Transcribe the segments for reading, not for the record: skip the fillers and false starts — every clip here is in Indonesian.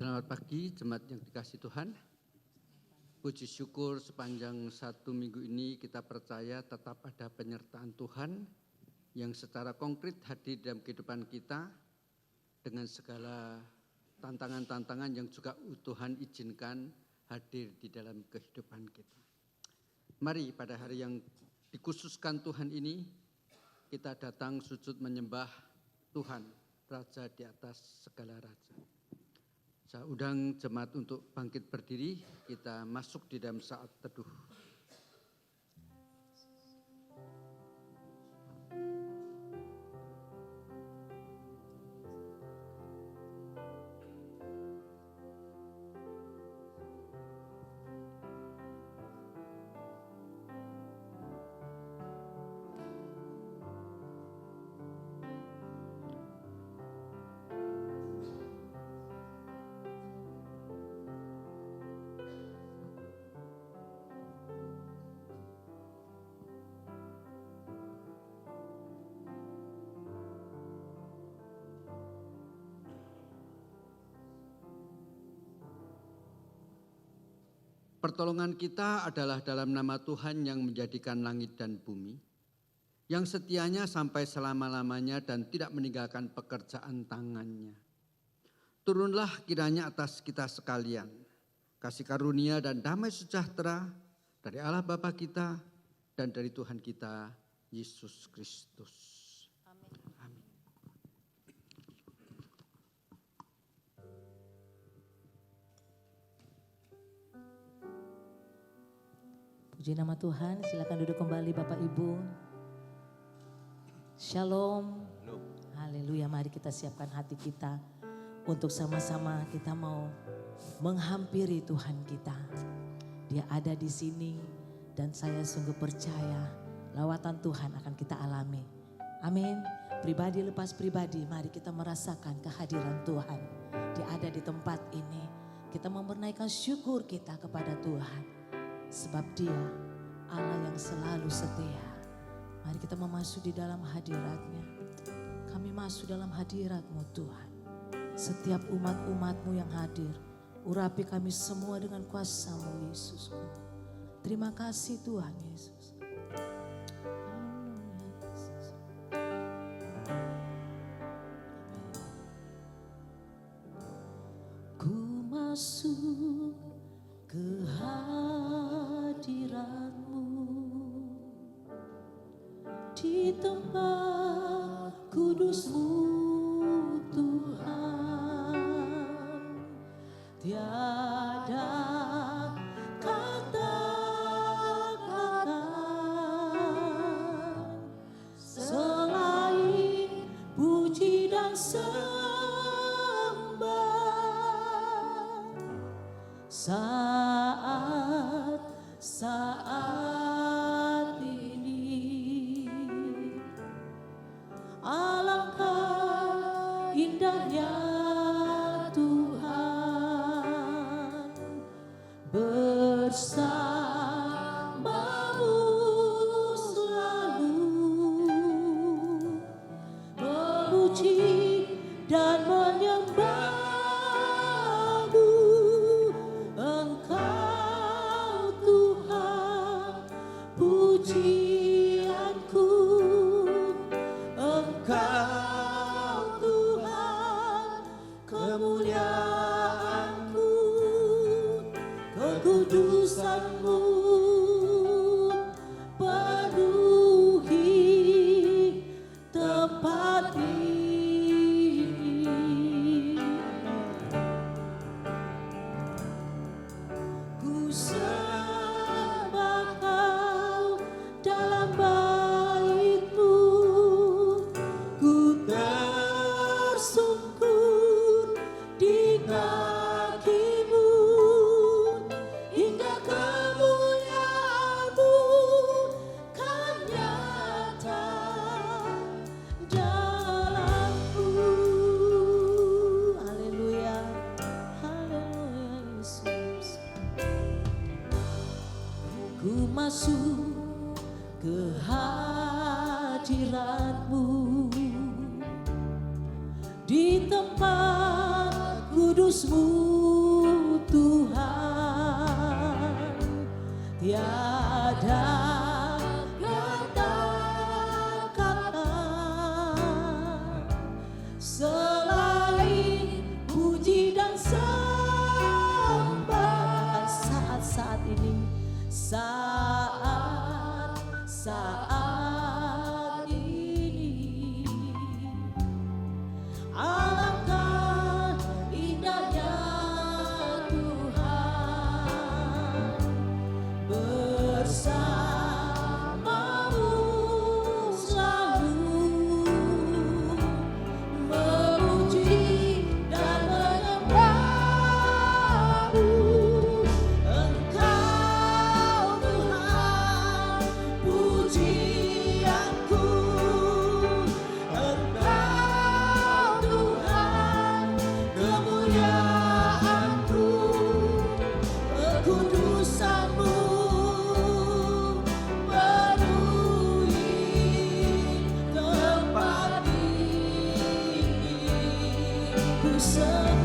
Selamat pagi, jemaat yang dikasihi Tuhan. Puji syukur sepanjang 1 minggu ini kita percaya tetap ada penyertaan Tuhan yang secara konkret hadir dalam kehidupan kita dengan segala tantangan-tantangan yang juga Tuhan izinkan hadir di dalam kehidupan kita. Mari pada hari yang dikhususkan Tuhan ini kita datang sujud menyembah Tuhan, Raja di atas segala raja. Saya undang jemaat untuk bangkit berdiri, kita masuk di dalam saat teduh. Pertolongan kita adalah dalam nama Tuhan yang menjadikan langit dan bumi, yang setianya sampai selama-lamanya dan tidak meninggalkan pekerjaan tangannya. Turunlah kiranya atas kita sekalian, kasih karunia dan damai sejahtera dari Allah Bapa kita dan dari Tuhan kita, Yesus Kristus. Amin. Puji nama Tuhan, silakan duduk kembali Bapak Ibu. Shalom. Haleluya, mari kita siapkan hati kita untuk sama-sama kita mau menghampiri Tuhan kita. Dia ada di sini dan saya sungguh percaya lawatan Tuhan akan kita alami. Amin. Pribadi lepas pribadi, mari kita merasakan kehadiran Tuhan. Dia ada di tempat ini. Kita mempernaikkan syukur kita kepada Tuhan. Sebab Dia Allah yang selalu setia. Mari kita memasuki dalam hadirat-Nya. Kami masuk dalam hadirat-Mu Tuhan. Setiap umat-umat-Mu yang hadir, urapi kami semua dengan kuasa-Mu Yesus. Terima kasih Tuhan Yesus. Ku masuk ke hadirat-Mu di tempat kudus-Mu Tuhan. Tiada kata-kata selain puji dan sembah. Saat ini alangkah indahnya Tuhan bersama-Mu selalu memuji dan menyembah. Pujianku, Engkau Tuhan, kemuliaanku, kekudusan-Mu penuhi tempat ini. Ku dalam bait-Mu, ku kudus-Mu Tuhan, tiada kata-kata selain puji dan sembah. Saat-saat ini, saat ini, alangkah indahnya Tuhan bersamamu selalu, memuji dan menyembah-Mu. Engkau Tuhan pujianku, Engkau Tuhan kemuliaanku, kekudusan-Mu penuhi tempat ini. Ku sembah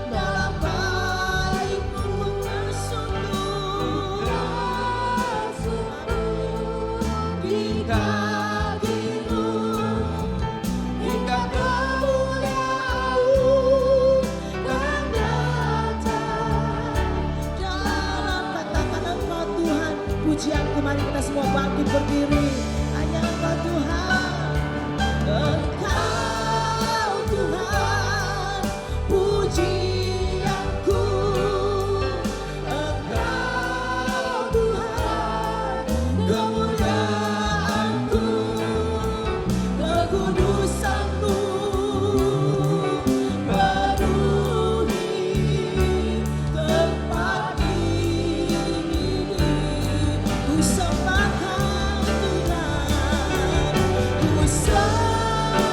dalam baik-Mu bersungguh di kaki-Mu, hingga kemuliaan-Mu akan datang. Dalam katakan Engkau Tuhan pujianku. Mari kita semua bangkit berdiri, hanya Engkau Tuhan. Engkau Tuhan pujianku, Engkau Tuhan kemuliaanku, kekudusan-Mu penuhi tempat ini. Ku sembahkan Tuhan, ku sembahkan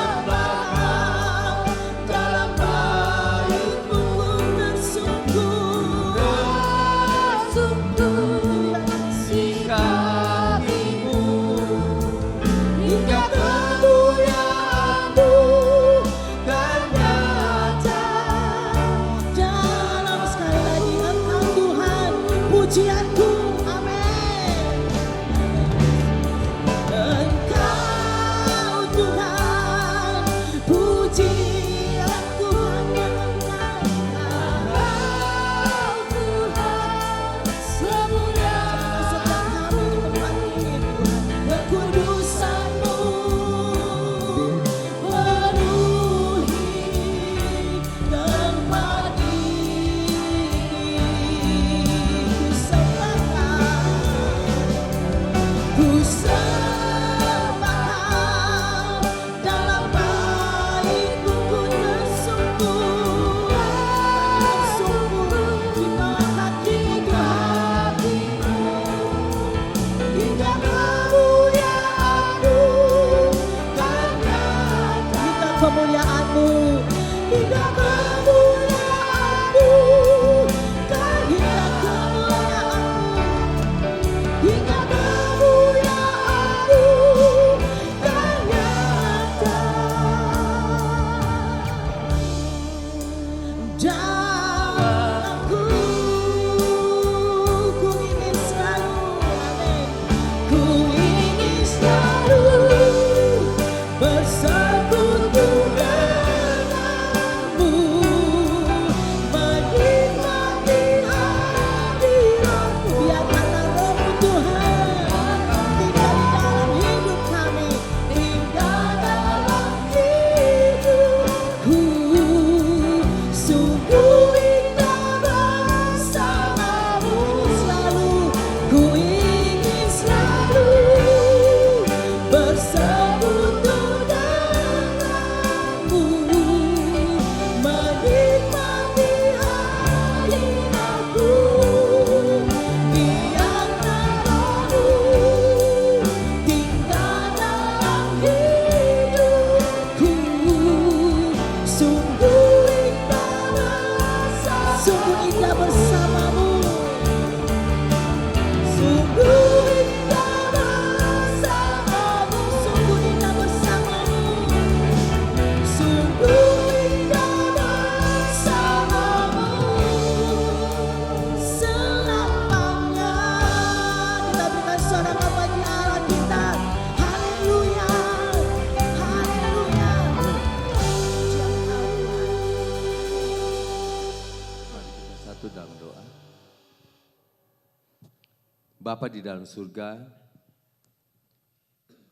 Bapa di dalam surga,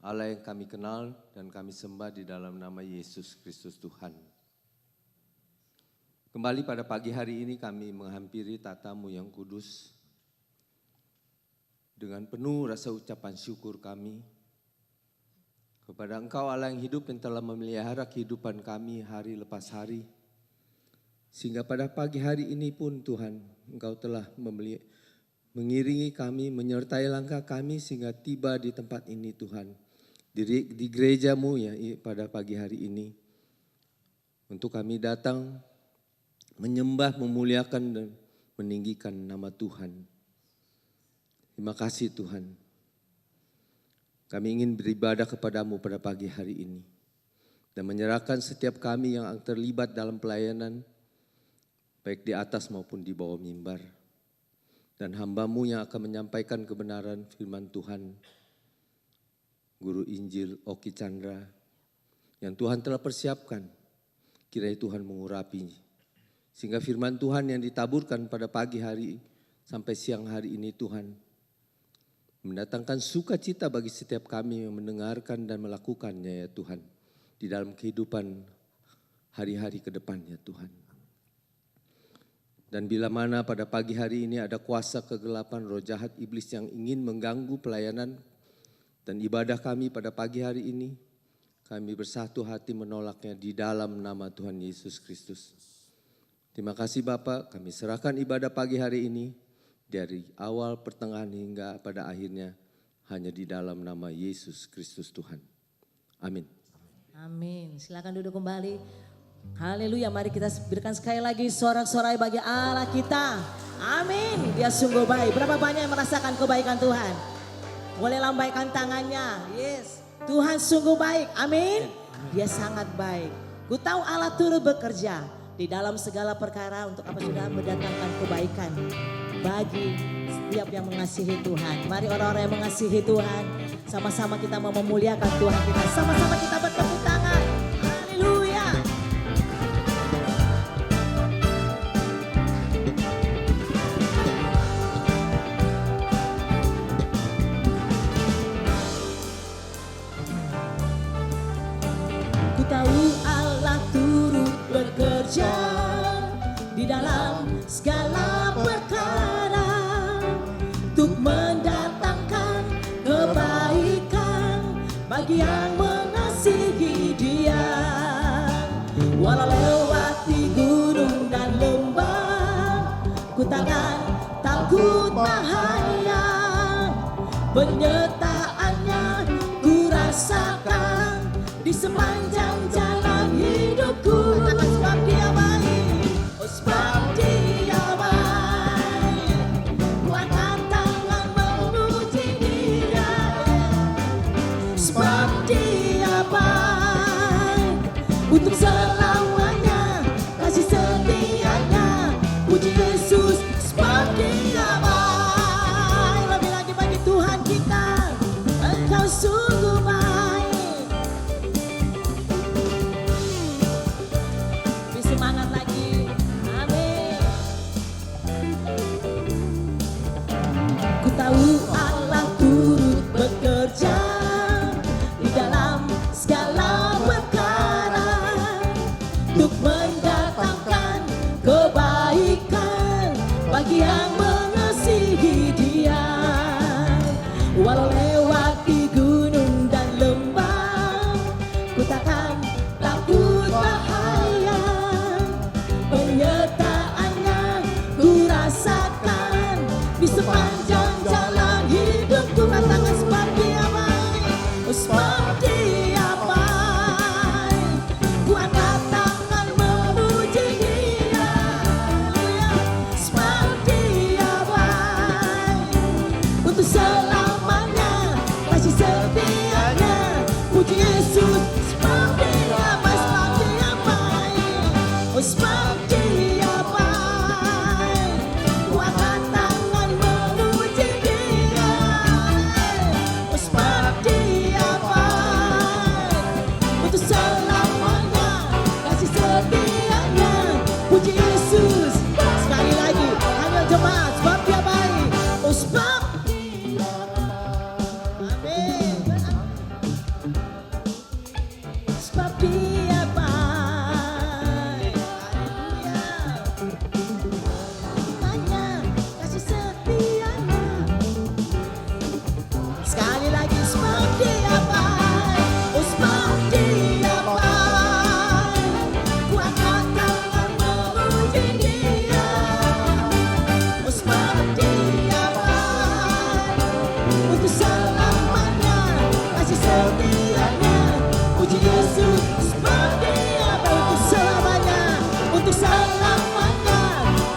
Allah yang kami kenal dan kami sembah di dalam nama Yesus Kristus Tuhan. Kembali pada pagi hari ini kami menghampiri tatamu yang kudus dengan penuh rasa ucapan syukur kami kepada Engkau Allah yang hidup yang telah memelihara kehidupan kami hari lepas hari. Sehingga pada pagi hari ini pun Tuhan, Engkau telah mengiringi kami, menyertai langkah kami sehingga tiba di tempat ini Tuhan. Di gerejamu ya pada pagi hari ini. Untuk kami datang menyembah, memuliakan dan meninggikan nama Tuhan. Terima kasih Tuhan. Kami ingin beribadah kepadamu pada pagi hari ini. Dan menyerahkan setiap kami yang terlibat dalam pelayanan, baik di atas maupun di bawah mimbar. Dan hamba-Mu yang akan menyampaikan kebenaran firman Tuhan, Guru Injil Oki Chandra, yang Tuhan telah persiapkan, kiranya Tuhan mengurapi. Sehingga firman Tuhan yang ditaburkan pada pagi hari sampai siang hari ini Tuhan, mendatangkan sukacita bagi setiap kami yang mendengarkan dan melakukannya ya Tuhan, di dalam kehidupan hari-hari ke depan ya Tuhan. Dan bila mana pada pagi hari ini ada kuasa kegelapan roh jahat iblis yang ingin mengganggu pelayanan dan ibadah kami pada pagi hari ini, kami bersatu hati menolaknya di dalam nama Tuhan Yesus Kristus. Terima kasih Bapak, kami serahkan ibadah pagi hari ini dari awal, pertengahan hingga pada akhirnya hanya di dalam nama Yesus Kristus Tuhan. Amin. Amin. Silakan duduk kembali. Haleluya, mari kita berikan sekali lagi sorak-sorai bagi Allah kita. Amin, Dia sungguh baik. Berapa banyak yang merasakan kebaikan Tuhan? Boleh lambaikan tangannya. Yes, Tuhan sungguh baik. Amin. Dia sangat baik. Ku tahu Allah turut bekerja di dalam segala perkara untuk apa sudah mendatangkan kebaikan bagi setiap yang mengasihi Tuhan. Mari orang-orang yang mengasihi Tuhan, sama-sama kita mau memuliakan Tuhan kita. Sama-sama kita bertepuk tangan. Haleluya. Ku tahu Allah turut bekerja di dalam segala perkara untuk mendatangkan kebaikan bagi yang mengasihi Dia. Walau lewati gunung dan lembah, ku takkan takut bahaya. Penyertaannya ku rasakan di sepanjang jalan hidupku. Sebab Dia baik, oh sebab Dia baik. Ku angkat tangan memuji Dia, sebab Dia baik. Untuk selamanya kasih setianya, puji Yesus sebab Dia baik. Lebih lagi bagi Tuhan kita, Engkau sungguh baik. Lebih semangat lagi, amin. Ku tahu Allah turut bekerja di dalam segala perkara untuk mendatangkan kebaikan bagi yang mengasihi Dia. Walau lewati gunung dan lembah, ku takkan takut bahaya. Penyertaannya ku rasakan di sepanjang jalan hidupku. Katakan sebab Dia baik, oh sebab Dia baik. Ku angkat tangan memuji Dia, sebab Dia baik. Untuk selamanya kasih setianya, puji Yesus sebab Dia baik, sebab Dia baik. Oh sebab Dia baik. Ku angkat tangan memuji Dia, oh sebab Dia baik. Untuk selamanya kasih setianya, puji Yesus. Sekali lagi, hanya jemaat sebab Dia baik, oh sebab Dia untuk selamanya, kasih setianya. Puji Yesus seperti apa untuk selamanya, untuk selamanya,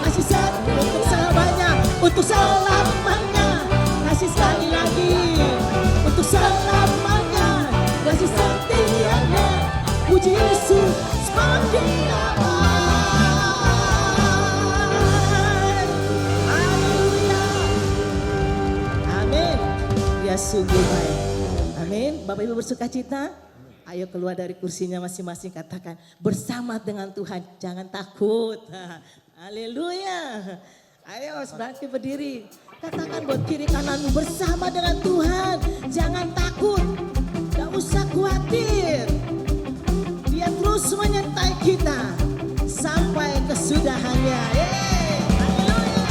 kasih setianya untuk selamanya, untuk selamanya, kasih sekali lagi, untuk selamanya, kasih setianya. Puji Yesus seperti apa. Haleluya. Amin. Dia sungguh baik. Amin. Bapak Ibu bersukacita. Ayo keluar dari kursinya masing-masing, katakan bersama dengan Tuhan, jangan takut. Haleluya. Ayo bangkit berdiri. Katakan buat kiri kananmu, bersama dengan Tuhan, jangan takut. Gak usah khawatir. Dia terus menyertai kita sampai kesudahannya. Haleluya.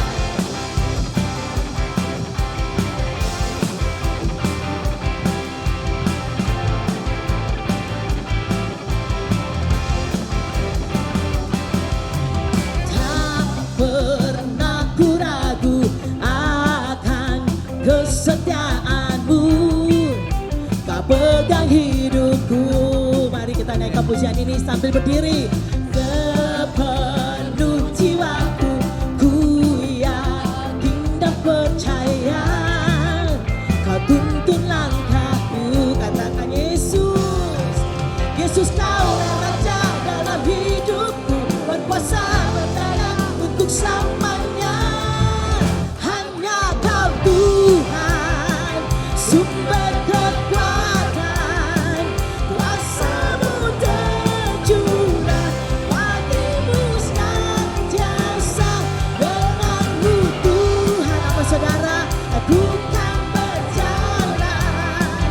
Tak pernah ku ragu akan kesetiaanmu, kau pegang hidupku. Mari kita naikkan pujian ini sambil berdiri. Sepenuh jiwaku ku yakin dan percaya, kau tuntun langkahku. Katakan Yesus, Yesus kaulah Raja dalam hidupku, berkuasa bertanda untuk selamanya. Hanya Kau Tuhan, sumber kekuatan, kuasa-Mu tercurah, bagimu senantiasa. Denganmu Tuhan, apa saudara, aku kan berjalan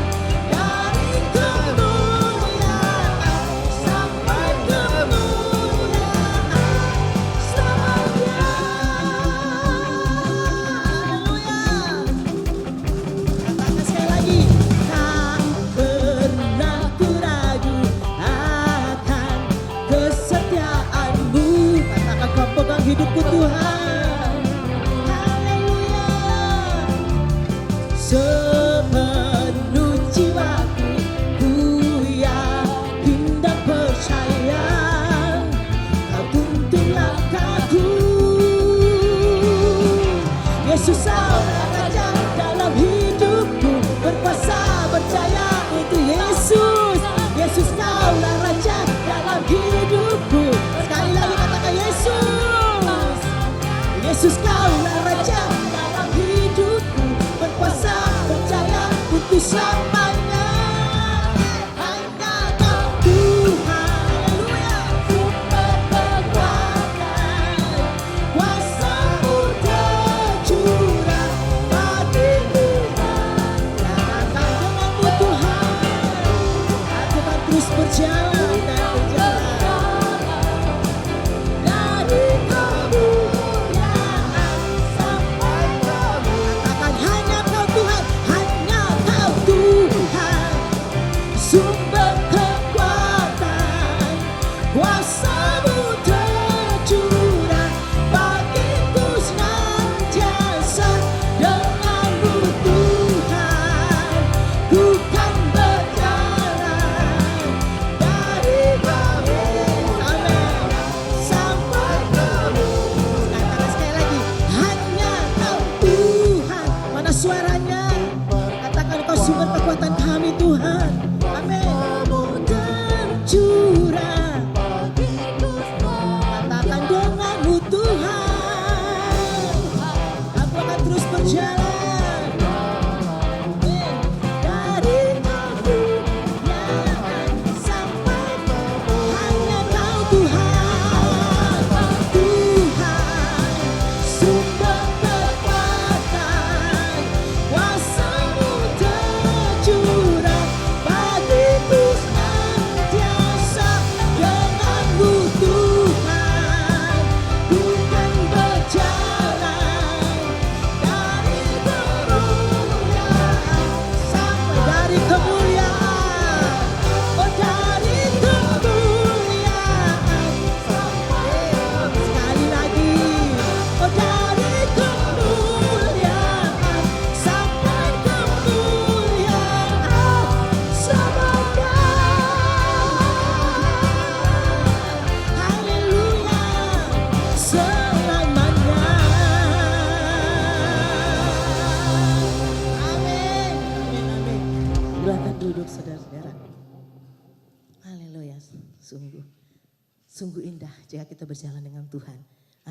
dari kemuliaan sampai kemuliaan selamanya. Haleluya. Katakan sekali lagi, tak pernah ku ragu akan kesetiaanmu. Katakan kau pegang hidupku Tuhan. Haleluya. Sepenuh jiwaku ku yakin dan percaya, kau tuntun langkahku. Yesus kaulah Raja dalam hidupku, berkuasa berjaya itu Yesus. Yesus kaulah Raja dalam hidupku. Sekali lagi katakan Yesus. Yesus kaulah Raja dalam hidupku, berkuasa berjaya untuk selamanya. Hanya Kau Tuhan, haleluya, sumber kekuatan, kuasa-Mu tercurah, bagiku. Katakan denganmu Tuhan, aku akan terus berjalan dan berjalan dari kemuliaan sampai kemuliaan. Katakan hanya Kau Tuhan, hanya Kau Tuhan, sumber kekuatan, kuasa-Mu tercurah, bagiku senantiasa. Denganmu Tuhan, ku kan berjalan dari kemuliaan sampai kemuliaan. Katakan sekali lagi, hanya Kau Tuhan. Mana suaranya? Katakan Kau sumber kekuatan kami Tuhan. Amin. Tercurah, katakan denganmu Tuhan, aku akan terus berjalan. Amin. Dari kemuliaan sampai hanya Kau Tuhan, Tuhan, sumber kekuatan, kuasa-Mu tercurah, duduk saudara-saudara. Haleluya, sungguh indah jika kita berjalan dengan Tuhan.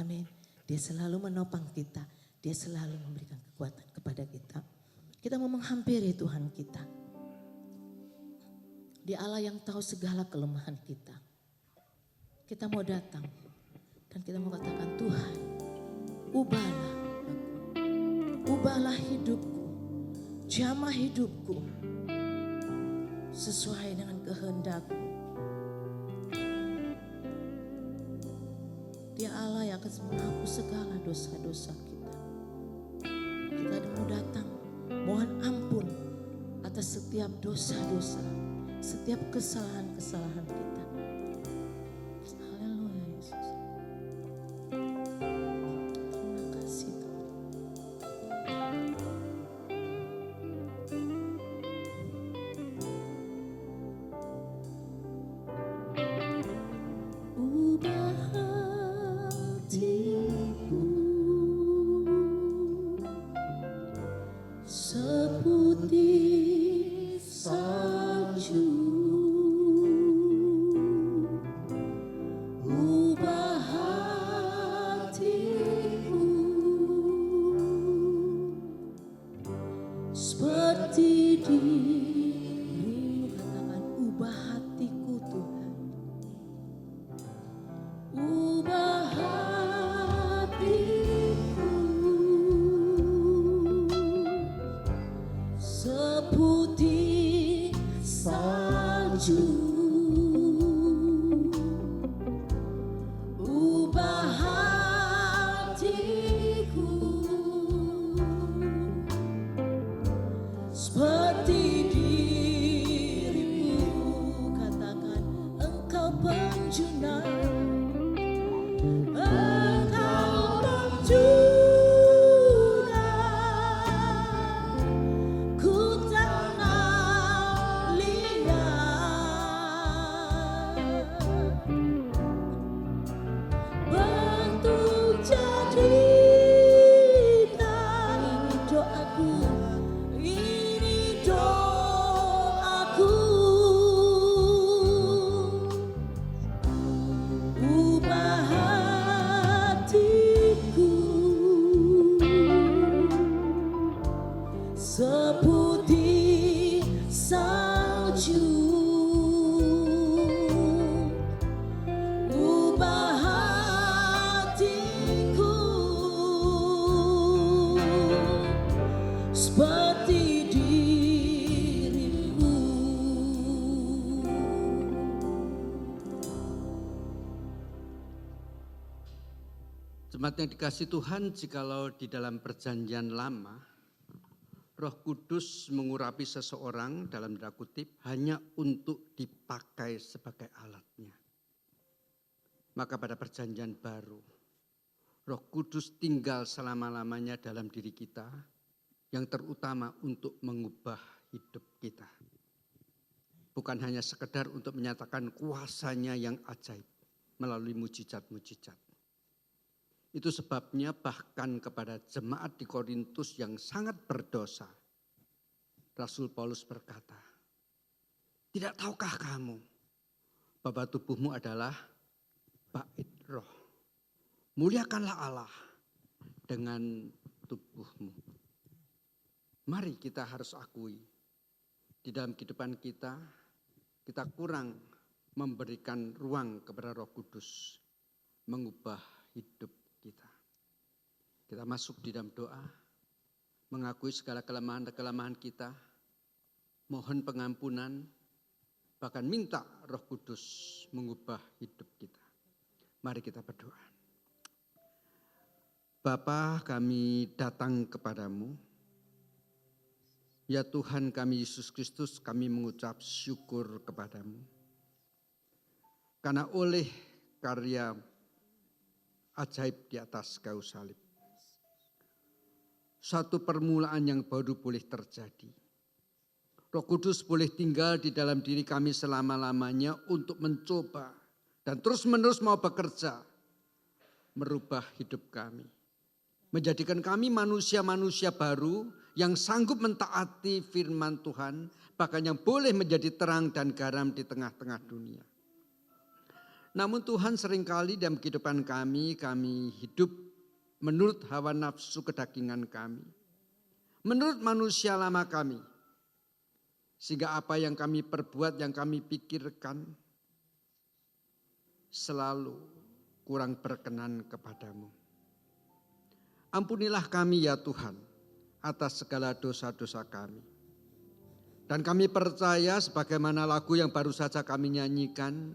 Amin. Dia selalu menopang kita, dia selalu memberikan kekuatan kepada kita. Kita mau menghampiri Tuhan kita. Dia Allah yang tahu segala kelemahan kita. Kita mau datang dan kita mau katakan, Tuhan, ubahlah aku, ubahlah hidupku, jamah hidupku sesuai dengan kehendak-Mu. Dia Allah yang akan menghapus segala dosa-dosa kita. Kita mau datang, mohon ampun atas setiap dosa-dosa, setiap kesalahan-kesalahan kita. Haleluya Yesus. Terima kasih Tuhan. Ubah hatiku seputih salju. Ubah hatiku seperti diri-Mu. Katakan, ubah hatiku Tuhan. Ubah hatiku seputih salju. Ubah hatiku seperti diri-Mu. Katakan, Engkau penjuna, Engkau penjuna, ku tanam liat, bentuk jadi ini doaku, ini doaku. Ubah hatiku seputih salju. Ubah hatiku seperti diri-Mu. Jemaat yang dikasihi Tuhan, jikalau di dalam perjanjian lama, Roh Kudus mengurapi seseorang dalam tanda kutip hanya untuk dipakai sebagai alatnya. Maka pada perjanjian baru, Roh Kudus tinggal selama-lamanya dalam diri kita, yang terutama untuk mengubah hidup kita. Bukan hanya sekedar untuk menyatakan kuasanya yang ajaib melalui mujizat-mujizat. Itu sebabnya bahkan kepada jemaat di Korintus yang sangat berdosa, Rasul Paulus berkata, tidak tahukah kamu bahwa tubuhmu adalah bait roh. Muliakanlah Allah dengan tubuhmu. Mari kita harus akui, di dalam kehidupan kita kurang memberikan ruang kepada Roh Kudus mengubah hidup kita. Kita masuk di dalam doa, mengakui segala kelemahan kita, mohon pengampunan, bahkan minta Roh Kudus mengubah hidup kita. Mari kita berdoa. Bapa, kami datang kepadamu. Ya Tuhan kami Yesus Kristus, kami mengucap syukur kepadamu. Karena oleh karya ajaib di atas kayu salib, satu permulaan yang baru boleh terjadi. Roh Kudus boleh tinggal di dalam diri kami selama-lamanya untuk mencoba dan terus-menerus mau bekerja, merubah hidup kami. Menjadikan kami manusia-manusia baru yang sanggup mentaati firman Tuhan, bahkan yang boleh menjadi terang dan garam di tengah-tengah dunia. Namun Tuhan seringkali dalam kehidupan kami hidup menurut hawa nafsu kedagingan kami. Menurut manusia lama kami. Sehingga apa yang kami perbuat, yang kami pikirkan selalu kurang berkenan kepadamu. Ampunilah kami ya Tuhan atas segala dosa-dosa kami. Dan kami percaya sebagaimana lagu yang baru saja kami nyanyikan,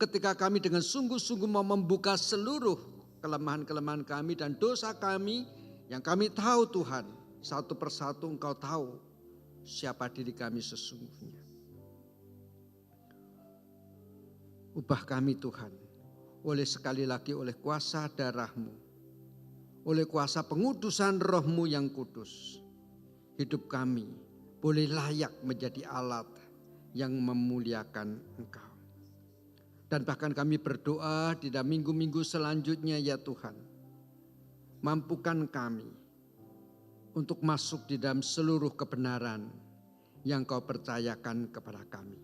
ketika kami dengan sungguh-sungguh mau membuka seluruh kelemahan-kelemahan kami dan dosa kami yang kami tahu Tuhan, satu persatu Engkau tahu siapa diri kami sesungguhnya. Ubah kami Tuhan, sekali lagi oleh kuasa darah-Mu, oleh kuasa pengudusan Roh-Mu yang kudus. Hidup kami boleh layak menjadi alat yang memuliakan Engkau. Dan bahkan kami berdoa di dalam minggu-minggu selanjutnya ya Tuhan. Mampukan kami untuk masuk di dalam seluruh kebenaran yang Kau percayakan kepada kami.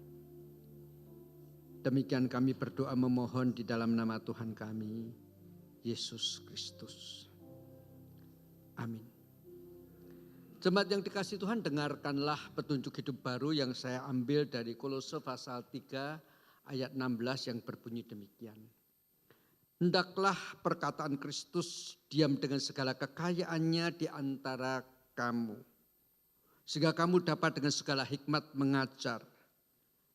Demikian kami berdoa memohon di dalam nama Tuhan kami, Yesus Kristus. Amin. Jemaat yang dikasihi Tuhan, dengarkanlah petunjuk hidup baru yang saya ambil dari Kolose pasal 3 ayat 16 yang berbunyi demikian. Hendaklah perkataan Kristus diam dengan segala kekayaannya di antara kamu, sehingga kamu dapat dengan segala hikmat mengajar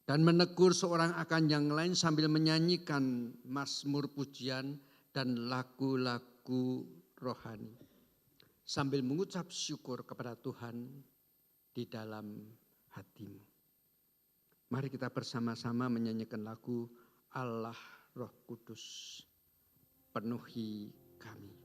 dan menegur seorang akan yang lain sambil menyanyikan mazmur pujian dan lagu-lagu rohani, sambil mengucap syukur kepada Tuhan di dalam hatimu. Mari kita bersama-sama menyanyikan lagu Allah Roh Kudus, penuhi kami.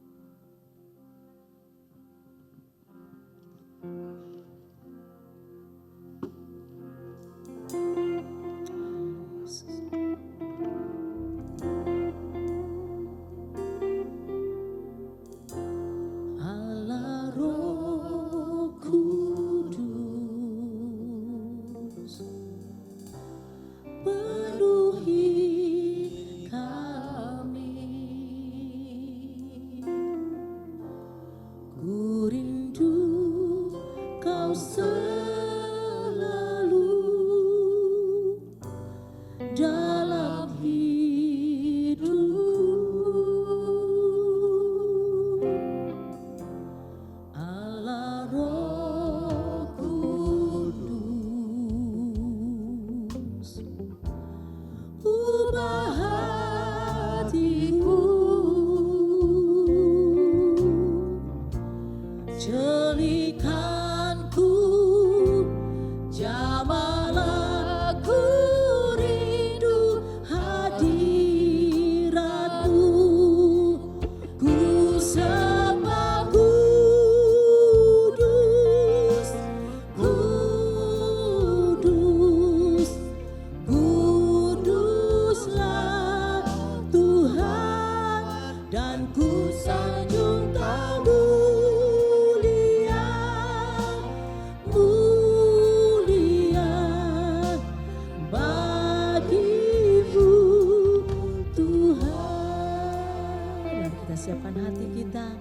Siapkan hati kita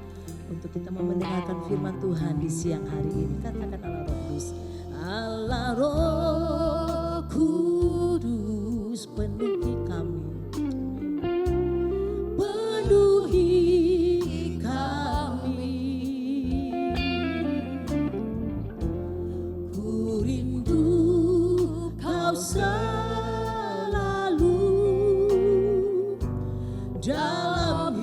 untuk kita mau mendengarkan firman Tuhan di siang hari ini. Katakan Allah Roh Kudus. Allah Roh Kudus penuhi kami. Penuhi kami. Ku rindu Kau selalu dalam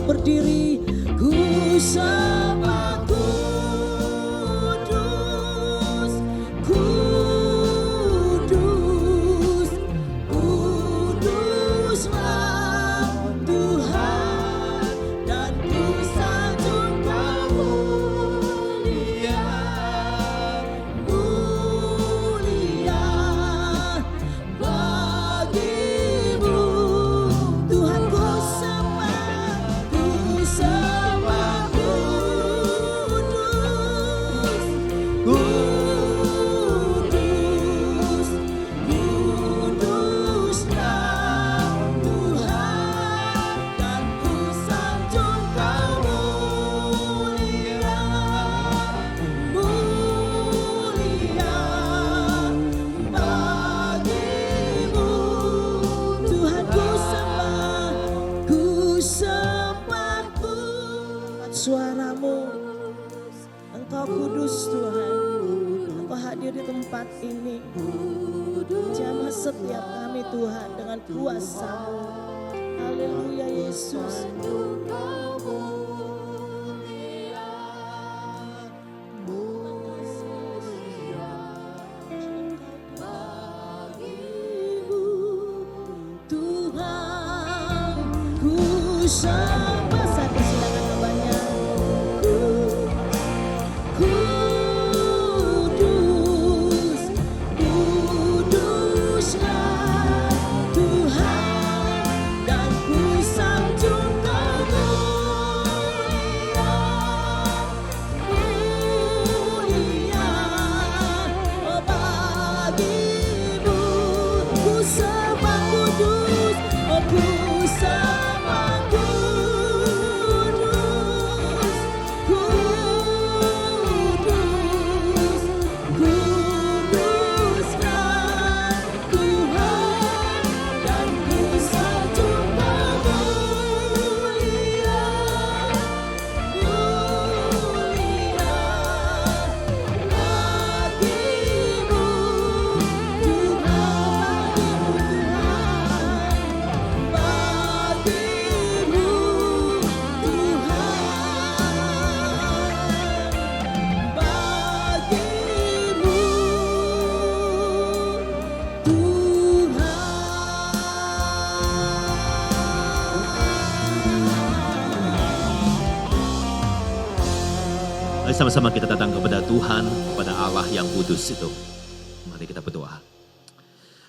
berdiri, ku sembahku Kudus, kuduslah Tuhan, dan ku sanjung Kau mulia, mulia bagimu. Tuhan ku sembah suaramu. Engkau kudus Tuhan, Engkau hadir di tempat ini. Jamah setiap kami Tuhan dengan kuasa-Mu. Haleluya Yesus. Tuhan ku sembah. Saya persilakan doanya. Kudus, kuduslah Tuhan, dan ku sanjung Kau mulia, mulia bagimu. Ku sembah kudus, ku sembah kudus, kudus, kuduslah Tuhan, dan ku sanjung Kau mulia, mulia bagimu. Mari sama-sama kita datang kepada Tuhan, kepada Allah yang kudus itu. Mari kita berdoa.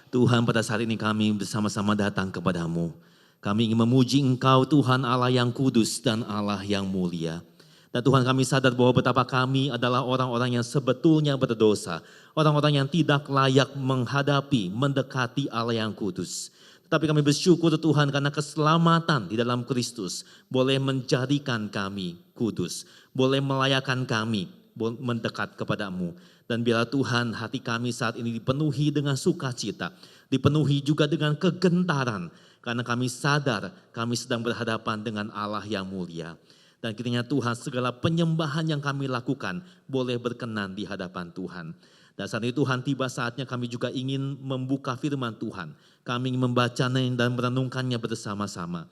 Tuhan, pada saat ini kami bersama-sama datang kepadamu. Kami ingin memuji Engkau Tuhan Allah yang kudus dan Allah yang mulia. Dan Tuhan, kami sadar bahwa betapa kami adalah orang-orang yang sebetulnya berdosa. Orang-orang yang tidak layak menghadapi, mendekati Allah yang kudus. Tetapi kami bersyukur Tuhan karena keselamatan di dalam Kristus boleh menjadikan kami kudus. Boleh melayakkan kami mendekat kepadamu. Dan biarlah Tuhan hati kami saat ini dipenuhi dengan sukacita. Dipenuhi juga dengan kegentaran. Karena kami sadar kami sedang berhadapan dengan Allah yang mulia. Dan kiranya Tuhan segala penyembahan yang kami lakukan boleh berkenan di hadapan Tuhan. Dan saat ini Tuhan tiba saatnya kami juga ingin membuka firman Tuhan. Kami ingin membacanya dan merenungkannya bersama-sama.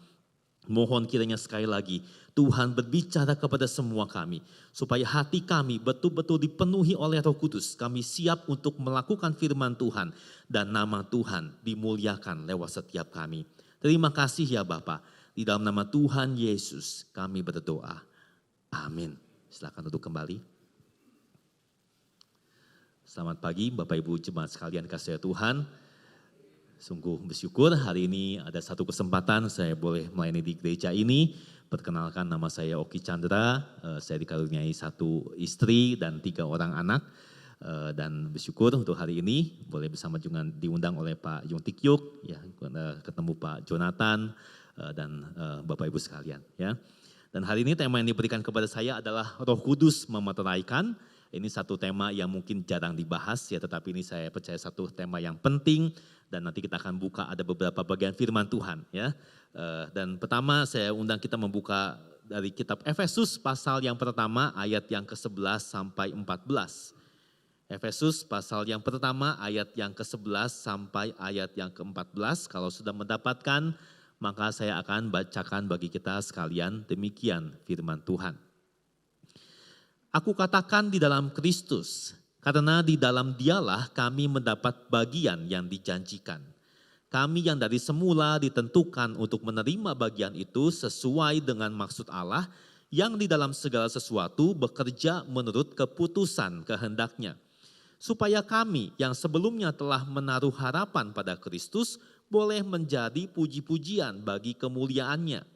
Mohon kiranya sekali lagi Tuhan berbicara kepada semua kami. Supaya hati kami betul-betul dipenuhi oleh Roh Kudus. Kami siap untuk melakukan firman Tuhan. Dan nama Tuhan dimuliakan lewat setiap kami. Terima kasih ya Bapa. Di dalam nama Tuhan Yesus kami berdoa. Amin. Silakan duduk kembali. Selamat pagi Bapak Ibu Jemaat sekalian kasih Tuhan. Sungguh bersyukur hari ini ada satu kesempatan saya boleh melayani di gereja ini. Perkenalkan nama saya Oki Chandra, saya dikaruniai satu istri dan 3 orang anak. Dan bersyukur untuk hari ini boleh bersama juga diundang oleh Pak Yung Tik Yuk, ya, ketemu Pak Jonathan dan Bapak Ibu sekalian. Ya. Dan hari ini tema yang diberikan kepada saya adalah Roh Kudus memeteraikan. Ini satu tema yang mungkin jarang dibahas ya, tetapi ini saya percaya satu tema yang penting dan nanti kita akan buka ada beberapa bagian firman Tuhan ya. Dan pertama saya undang kita membuka dari kitab Efesus pasal yang pertama ayat yang ke-11 sampai 14. Efesus pasal yang pertama ayat yang ke-11 sampai ayat yang ke-14. Kalau sudah mendapatkan maka saya akan bacakan bagi kita sekalian demikian firman Tuhan. Aku katakan di dalam Kristus, karena di dalam Dialah kami mendapat bagian yang dijanjikan. Kami yang dari semula ditentukan untuk menerima bagian itu sesuai dengan maksud Allah yang di dalam segala sesuatu bekerja menurut keputusan kehendaknya. Supaya kami yang sebelumnya telah menaruh harapan pada Kristus boleh menjadi puji-pujian bagi kemuliaannya.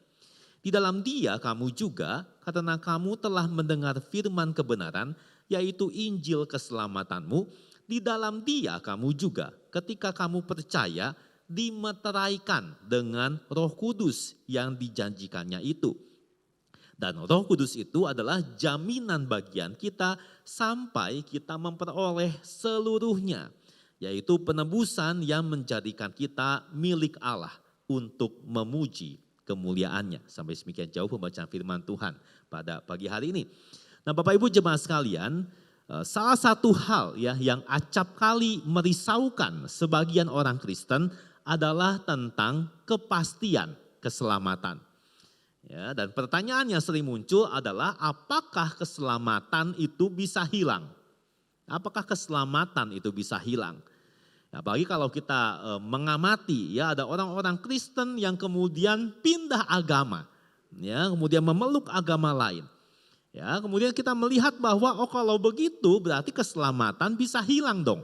Di dalam Dia kamu juga, karena kamu telah mendengar firman kebenaran yaitu Injil keselamatanmu, di dalam Dia kamu juga ketika kamu percaya dimeteraikan dengan Roh Kudus yang dijanjikannya itu. Dan Roh Kudus itu adalah jaminan bagian kita sampai kita memperoleh seluruhnya, yaitu penebusan yang menjadikan kita milik Allah untuk memuji kemuliaannya. Sampai semikian jauh pembacaan firman Tuhan pada pagi hari ini. Nah, Bapak Ibu jemaat sekalian, salah satu hal ya yang acap kali merisaukan sebagian orang Kristen adalah tentang kepastian keselamatan. Ya, dan pertanyaan yang sering muncul adalah apakah keselamatan itu bisa hilang? Apakah keselamatan itu bisa hilang? Apalagi kalau kita mengamati ya ada orang-orang Kristen yang kemudian pindah agama, ya kemudian memeluk agama lain. Ya, kemudian kita melihat bahwa kalau begitu berarti keselamatan bisa hilang dong.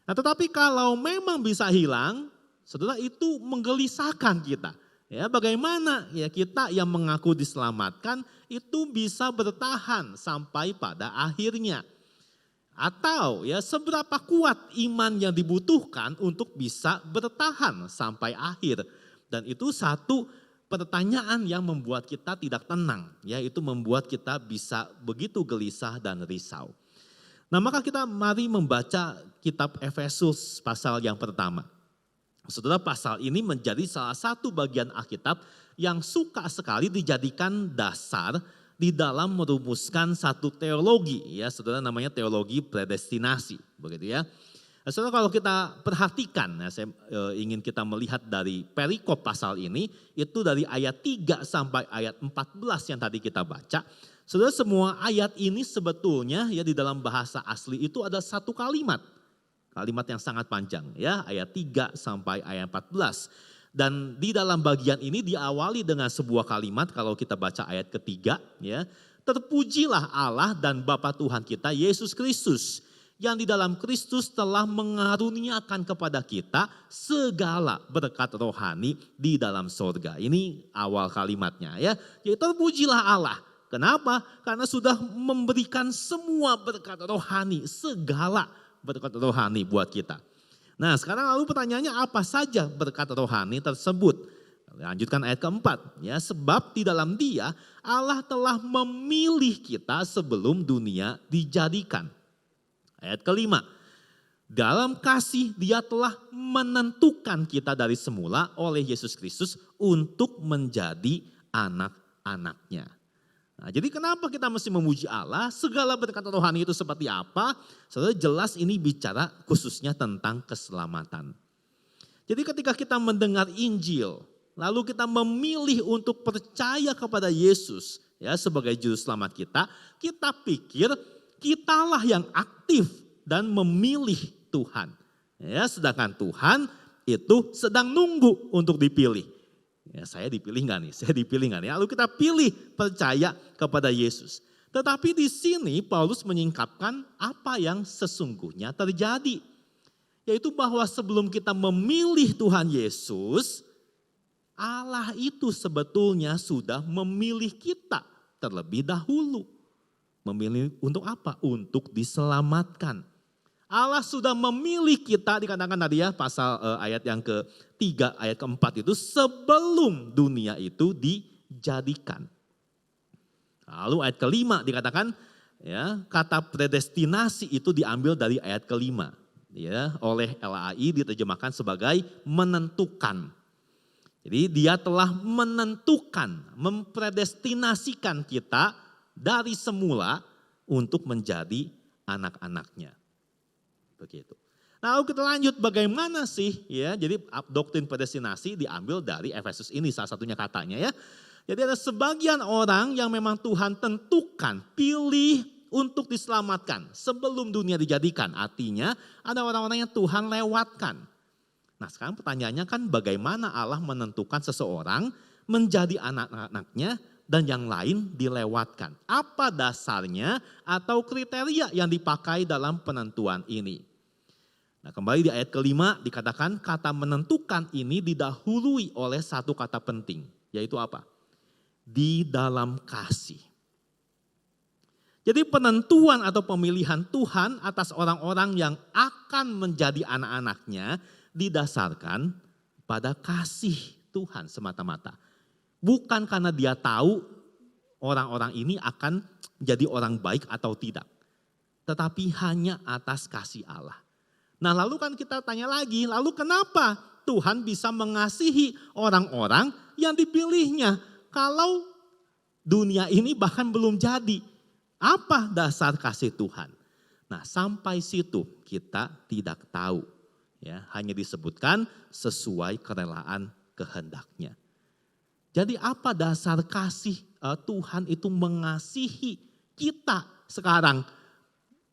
Nah, tetapi kalau memang bisa hilang, saudara, itu menggelisahkan kita. Ya, bagaimana ya kita yang mengaku diselamatkan itu bisa bertahan sampai pada akhirnya. Atau ya seberapa kuat iman yang dibutuhkan untuk bisa bertahan sampai akhir. Dan itu satu pertanyaan yang membuat kita tidak tenang. Ya, itu membuat kita bisa begitu gelisah dan risau. Nah, maka kita mari membaca kitab Efesus pasal yang pertama. Saudara, pasal ini menjadi salah satu bagian Alkitab yang suka sekali dijadikan dasar di dalam merumuskan satu teologi, ya saudara, namanya teologi predestinasi, begitu ya. Nah, saudara, kalau kita perhatikan, ya, saya ingin kita melihat dari perikop pasal ini, itu dari ayat 3 sampai ayat 14 yang tadi kita baca. Saudara, semua ayat ini sebetulnya ya di dalam bahasa asli itu ada satu kalimat yang sangat panjang, ya ayat 3 sampai ayat 14. Dan di dalam bagian ini diawali dengan sebuah kalimat, kalau kita baca ayat ketiga, ya, terpujilah Allah dan Bapa Tuhan kita Yesus Kristus, yang di dalam Kristus telah mengaruniakan kepada kita segala berkat rohani di dalam sorga. Ini awal kalimatnya ya, yaitu terpujilah Allah. Kenapa? Karena sudah memberikan semua berkat rohani, segala berkat rohani buat kita. Nah, sekarang lalu pertanyaannya apa saja berkat rohani tersebut? Lanjutkan ayat keempat, ya, sebab di dalam Dia Allah telah memilih kita sebelum dunia dijadikan. Ayat kelima, dalam kasih Dia telah menentukan kita dari semula oleh Yesus Kristus untuk menjadi anak-anak-Nya. Nah, jadi kenapa kita mesti memuji Allah? Segala berkat rohani itu seperti apa? Saudara, jelas ini bicara khususnya tentang keselamatan. Jadi ketika kita mendengar Injil, lalu kita memilih untuk percaya kepada Yesus ya sebagai juru selamat kita pikir kitalah yang aktif dan memilih Tuhan. Ya, sedangkan Tuhan itu sedang nunggu untuk dipilih. Ya, saya dipilih nggak nih? Saya dipilih nggak nih? Lalu kita pilih percaya kepada Yesus. Tetapi di sini Paulus menyingkapkan apa yang sesungguhnya terjadi. Yaitu bahwa sebelum kita memilih Tuhan Yesus, Allah itu sebetulnya sudah memilih kita terlebih dahulu. Memilih untuk apa? Untuk diselamatkan. Allah sudah memilih kita, dikatakan tadi ya pasal ayat yang ke-3, ayat ke-4 itu sebelum dunia itu dijadikan. Lalu ayat ke-5 dikatakan ya kata predestinasi itu diambil dari ayat ke-5 ya oleh LAI diterjemahkan sebagai menentukan. Jadi Dia telah menentukan, mempredestinasikan kita dari semula untuk menjadi anak-anak-Nya. Begitu. Nah, lalu kita lanjut bagaimana sih ya. Jadi doktrin predestinasi diambil dari Efesus ini salah satunya katanya ya. Jadi ada sebagian orang yang memang Tuhan tentukan, pilih untuk diselamatkan sebelum dunia dijadikan. Artinya ada orang-orang yang Tuhan lewatkan. Nah, sekarang pertanyaannya kan bagaimana Allah menentukan seseorang menjadi anak-anak-Nya dan yang lain dilewatkan. Apa dasarnya atau kriteria yang dipakai dalam penentuan ini? Nah, kembali di ayat ke-5 dikatakan kata menentukan ini didahului oleh satu kata penting. Yaitu apa? Di dalam kasih. Jadi penentuan atau pemilihan Tuhan atas orang-orang yang akan menjadi anak-anaknya didasarkan pada kasih Tuhan semata-mata. Bukan karena dia tahu orang-orang ini akan jadi orang baik atau tidak. Tetapi hanya atas kasih Allah. Nah lalu kan kita tanya lagi, lalu kenapa Tuhan bisa mengasihi orang-orang yang dipilihnya? Kalau dunia ini bahkan belum jadi. Apa dasar kasih Tuhan? Nah sampai situ kita tidak tahu. Ya, hanya disebutkan sesuai kerelaan kehendaknya. Jadi apa dasar kasih Tuhan itu mengasihi kita sekarang?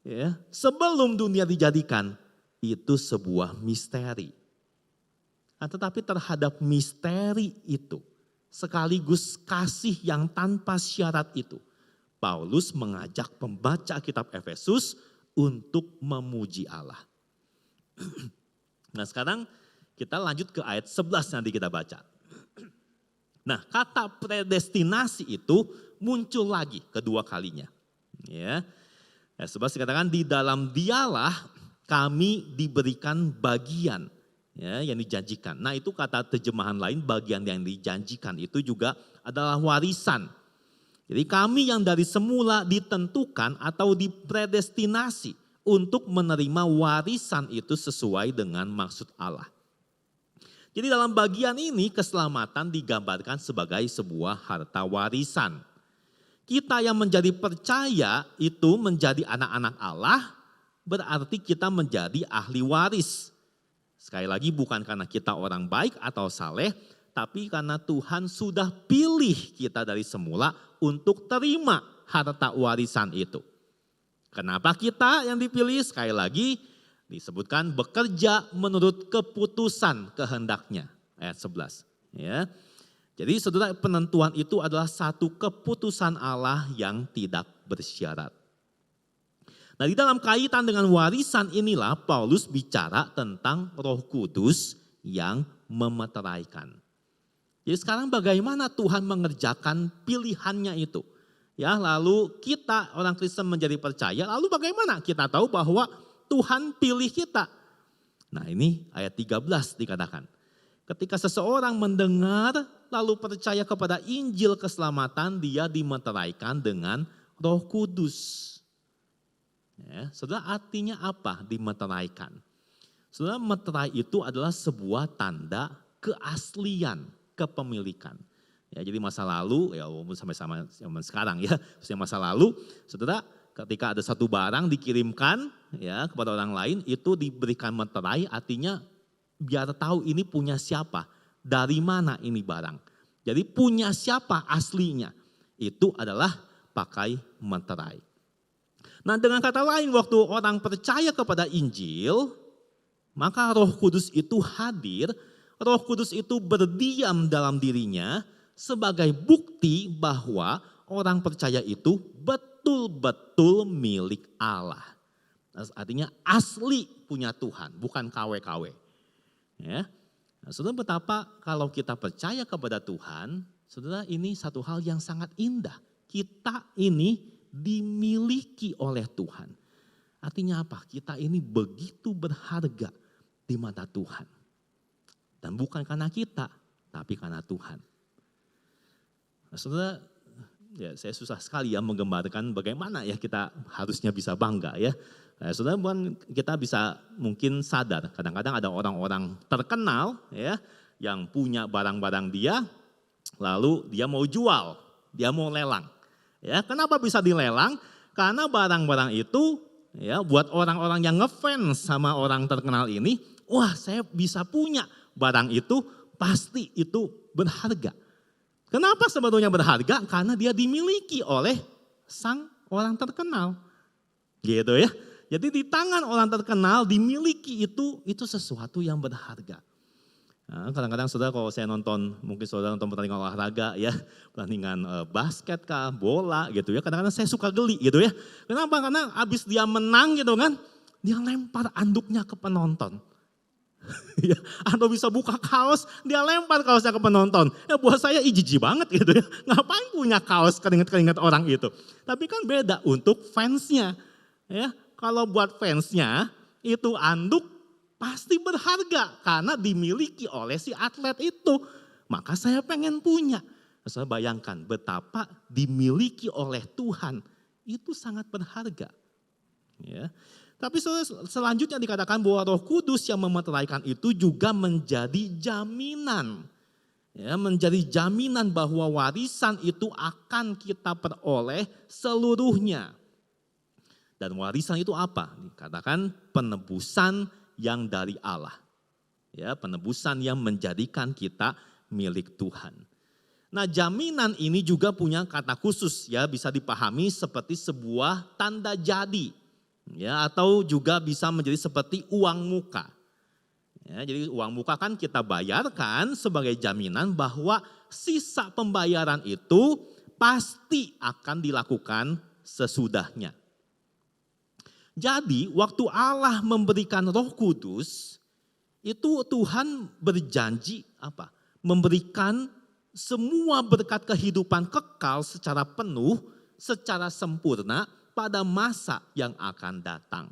Ya, sebelum dunia dijadikan, itu sebuah misteri. Nah, tetapi terhadap misteri itu, sekaligus kasih yang tanpa syarat itu, Paulus mengajak pembaca kitab Efesus untuk memuji Allah. Nah sekarang kita lanjut ke ayat 11 nanti kita baca. Nah kata predestinasi itu muncul lagi kedua kalinya. Ya. Ayat 11 dikatakan di dalam dialah kami diberikan bagian ya, yang dijanjikan. Nah itu kata terjemahan lain bagian yang dijanjikan itu juga adalah warisan. Jadi kami yang dari semula ditentukan atau dipredestinasi untuk menerima warisan itu sesuai dengan maksud Allah. Jadi dalam bagian ini keselamatan digambarkan sebagai sebuah harta warisan. Kita yang menjadi percaya itu menjadi anak-anak Allah berarti kita menjadi ahli waris. Sekali lagi bukan karena kita orang baik atau saleh, tapi karena Tuhan sudah pilih kita dari semula untuk terima harta warisan itu. Kenapa kita yang dipilih? Sekali lagi disebutkan bekerja menurut keputusan kehendaknya. Ayat 11. Ya. Jadi saudara penentuan itu adalah satu keputusan Allah yang tidak bersyarat. Nah di dalam kaitan dengan warisan inilah Paulus bicara tentang Roh Kudus yang memeteraikan. Jadi sekarang bagaimana Tuhan mengerjakan pilihannya itu? Ya, lalu kita orang Kristen menjadi percaya, lalu bagaimana kita tahu bahwa Tuhan pilih kita? Nah ini ayat 13 dikatakan. Ketika seseorang mendengar lalu percaya kepada Injil keselamatan, dia dimeteraikan dengan Roh Kudus. Ya, saudara artinya apa dimeteraikan? Saudara meterai itu adalah sebuah tanda keaslian, kepemilikan. Ya, jadi masa lalu, ya sampai zaman sekarang ya, masa lalu, saudara ketika ada satu barang dikirimkan ya kepada orang lain itu diberikan meterai, artinya biar tahu ini punya siapa, dari mana ini barang. Jadi punya siapa aslinya, itu adalah pakai meterai. Nah dengan kata lain waktu orang percaya kepada Injil, maka Roh Kudus itu hadir, Roh Kudus itu berdiam dalam dirinya sebagai bukti bahwa orang percaya itu betul-betul milik Allah. Artinya asli punya Tuhan, bukan KW-KW. Ya. Nah, saudara betapa kalau kita percaya kepada Tuhan, saudara ini satu hal yang sangat indah. Kita ini dimiliki oleh Tuhan. Artinya apa? Kita ini begitu berharga di mata Tuhan. Dan bukan karena kita, tapi karena Tuhan. Nah, saudara, ya saya susah sekali ya menggambarkan bagaimana ya kita harusnya bisa bangga ya. Nah, saudara kita bisa mungkin sadar kadang-kadang ada orang-orang terkenal ya yang punya barang-barang dia, lalu dia mau jual, dia mau lelang. Ya, kenapa bisa dilelang? Karena barang-barang itu ya buat orang-orang yang ngefans sama orang terkenal ini, wah saya bisa punya barang itu, pasti itu berharga. Kenapa sebetulnya berharga? Karena dia dimiliki oleh sang orang terkenal. Gitu ya. Jadi di tangan orang terkenal dimiliki itu sesuatu yang berharga. Nah, kadang-kadang saudara kalau saya nonton, mungkin saudara nonton pertandingan olahraga ya, pertandingan basket kah, bola gitu ya, kadang-kadang saya suka geli gitu ya. Kenapa? Karena abis dia menang gitu kan, dia lempar anduknya ke penonton. Ya, atau bisa buka kaos, dia lempar kaosnya ke penonton. Ya buat saya jijik banget gitu ya. Ngapain punya kaos keringat-keringat orang itu. Tapi kan beda untuk fansnya. Ya, kalau buat fansnya itu anduk pasti berharga karena dimiliki oleh si atlet itu. Maka saya pengen punya. Saya bayangkan betapa dimiliki oleh Tuhan itu sangat berharga. Ya. Tapi selanjutnya dikatakan bahwa Roh Kudus yang memeteraikan itu juga menjadi jaminan. Ya, menjadi jaminan bahwa warisan itu akan kita peroleh seluruhnya. Dan warisan itu apa? Dikatakan penebusan yang dari Allah. Ya, penebusan yang menjadikan kita milik Tuhan. Nah, jaminan ini juga punya kata khusus ya, bisa dipahami seperti sebuah tanda jadi. Ya, atau juga bisa menjadi seperti uang muka. Ya, jadi uang muka kan kita bayarkan sebagai jaminan bahwa sisa pembayaran itu pasti akan dilakukan sesudahnya. Jadi waktu Allah memberikan Roh Kudus, itu Tuhan berjanji apa? Memberikan semua berkat kehidupan kekal secara penuh, secara sempurna pada masa yang akan datang.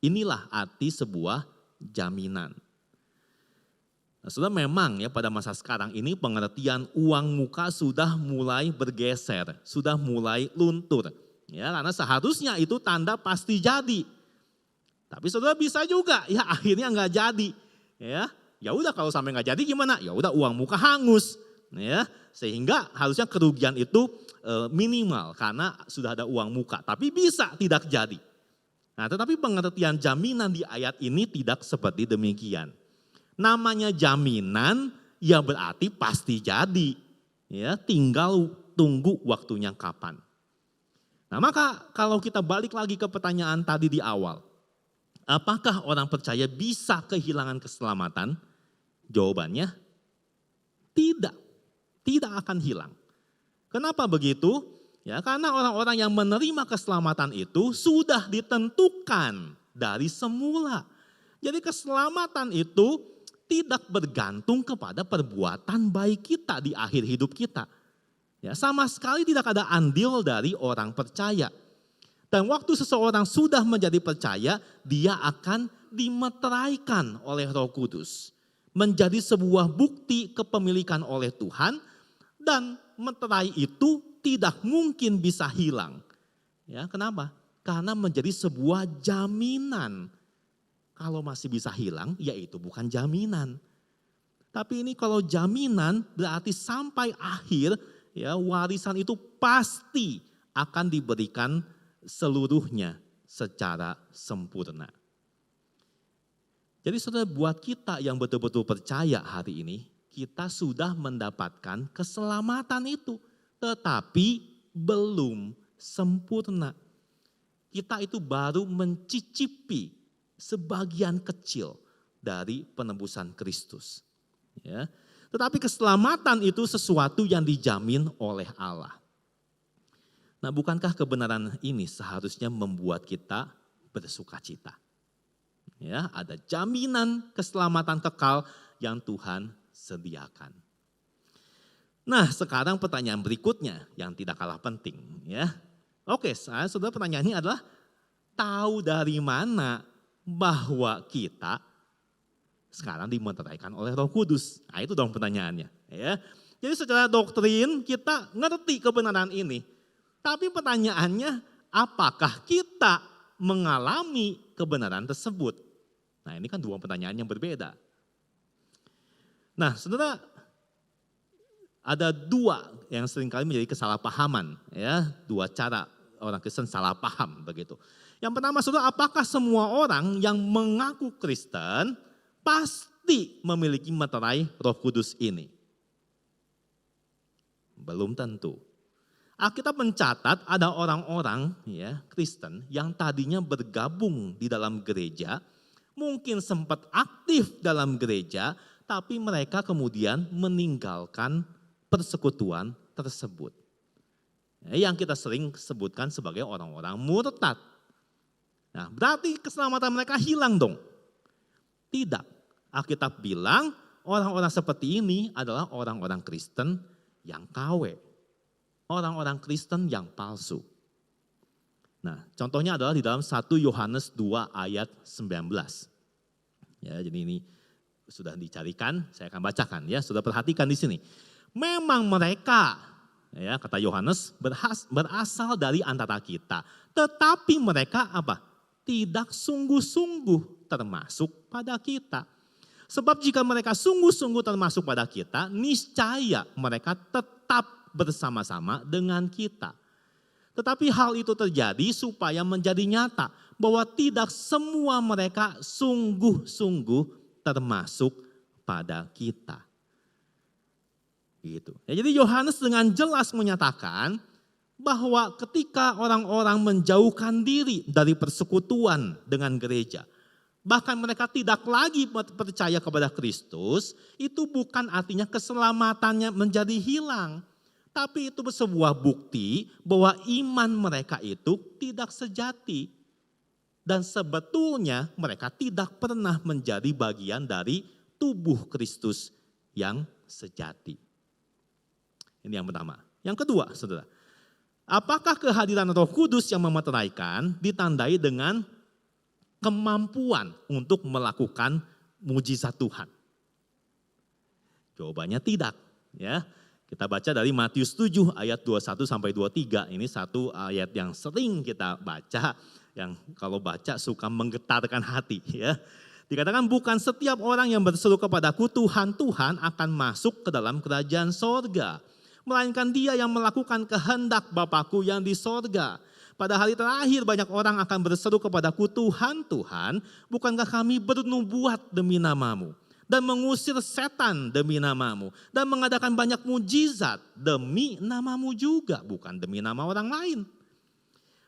Inilah arti sebuah jaminan. Nah, sudah memang ya pada masa sekarang ini pengertian uang muka sudah mulai bergeser, sudah mulai luntur. Ya, karena seharusnya itu tanda pasti jadi. Tapi saudara bisa juga ya akhirnya nggak jadi. Ya udah kalau sampai nggak jadi gimana? Ya udah uang muka hangus. Ya, sehingga harusnya kerugian itu minimal karena sudah ada uang muka, tapi bisa tidak jadi. Nah, tetapi pengertian jaminan di ayat ini tidak seperti demikian. Namanya jaminan ya berarti pasti jadi. Ya, tinggal tunggu waktunya kapan. Nah, maka kalau kita balik lagi ke pertanyaan tadi di awal, apakah orang percaya bisa kehilangan keselamatan? Jawabannya tidak akan hilang. Kenapa begitu? Ya, karena orang-orang yang menerima keselamatan itu sudah ditentukan dari semula. Jadi keselamatan itu tidak bergantung kepada perbuatan baik kita di akhir hidup kita. Ya, sama sekali tidak ada andil dari orang percaya. Dan waktu seseorang sudah menjadi percaya, dia akan dimeteraikan oleh Roh Kudus. Menjadi sebuah bukti kepemilikan oleh Tuhan. Dan meterai itu tidak mungkin bisa hilang. Ya, kenapa? Karena menjadi sebuah jaminan. Kalau masih bisa hilang, ya itu bukan jaminan. Tapi ini kalau jaminan berarti sampai akhir ya warisan itu pasti akan diberikan seluruhnya secara sempurna. Jadi saudara, buat kita yang betul-betul percaya hari ini, kita sudah mendapatkan keselamatan itu, tetapi belum sempurna. Kita itu baru mencicipi sebagian kecil dari penebusan Kristus. Ya. Tetapi keselamatan itu sesuatu yang dijamin oleh Allah. Nah, bukankah kebenaran ini seharusnya membuat kita bersuka cita? Ya, ada jaminan keselamatan kekal yang Tuhan sediakan. Nah, sekarang pertanyaan berikutnya yang tidak kalah penting ya. Oke, saudara, pertanyaannya adalah tahu dari mana bahwa kita sekarang dimeteraikan oleh Roh Kudus? Nah, itu dong pertanyaannya ya. Jadi secara doktrin kita ngerti kebenaran ini. Tapi pertanyaannya, apakah kita mengalami kebenaran tersebut? Nah, ini kan dua pertanyaan yang berbeda. Nah, saudara, ada dua yang seringkali menjadi kesalahpahaman, ya, dua cara orang Kristen salah paham begitu. Yang pertama, saudara, apakah semua orang yang mengaku Kristen pasti memiliki meterai Roh Kudus ini? Belum tentu. Alkitab mencatat ada orang-orang ya Kristen yang tadinya bergabung di dalam gereja, mungkin sempat aktif dalam gereja, tapi mereka kemudian meninggalkan persekutuan tersebut. Yang kita sering sebutkan sebagai orang-orang murtad. Nah, berarti keselamatan mereka hilang dong? Tidak. Alkitab bilang orang-orang seperti ini adalah orang-orang Kristen yang KW. Orang-orang Kristen yang palsu. Nah, contohnya adalah di dalam 1 Yohanes 2 ayat 19. Ya, jadi ini sudah dicarikan, saya akan bacakan ya. Sudah perhatikan di sini. Memang mereka, ya kata Yohanes, berasal dari antara kita. Tetapi mereka apa? Tidak sungguh-sungguh termasuk pada kita. Sebab jika mereka sungguh-sungguh termasuk pada kita, niscaya mereka tetap bersama-sama dengan kita. Tetapi hal itu terjadi supaya menjadi nyata bahwa tidak semua mereka sungguh-sungguh termasuk pada kita. Gitu. Ya, jadi Yohanes dengan jelas menyatakan bahwa ketika orang-orang menjauhkan diri dari persekutuan dengan gereja, bahkan mereka tidak lagi percaya kepada Kristus, itu bukan artinya keselamatannya menjadi hilang. Tapi itu sebuah bukti bahwa iman mereka itu tidak sejati. Dan sebetulnya mereka tidak pernah menjadi bagian dari tubuh Kristus yang sejati. Ini yang pertama. Yang kedua, saudara. Apakah kehadiran Roh Kudus yang memeteraikan ditandai dengan kemampuan untuk melakukan mujizat Tuhan? Jawabannya tidak. Ya. Kita baca dari Matius 7 ayat 21 sampai 23. Ini satu ayat yang sering kita baca, yang kalau baca suka menggetarkan hati. Ya. Dikatakan bukan setiap orang yang berseru kepadaku Tuhan, Tuhan akan masuk ke dalam kerajaan sorga. Melainkan dia yang melakukan kehendak Bapakku yang di sorga. Pada hari terakhir banyak orang akan berseru kepadaku Tuhan, Tuhan, bukankah kami bernubuat demi namamu? Dan mengusir setan demi namamu. Dan mengadakan banyak mujizat demi namamu juga, bukan demi nama orang lain.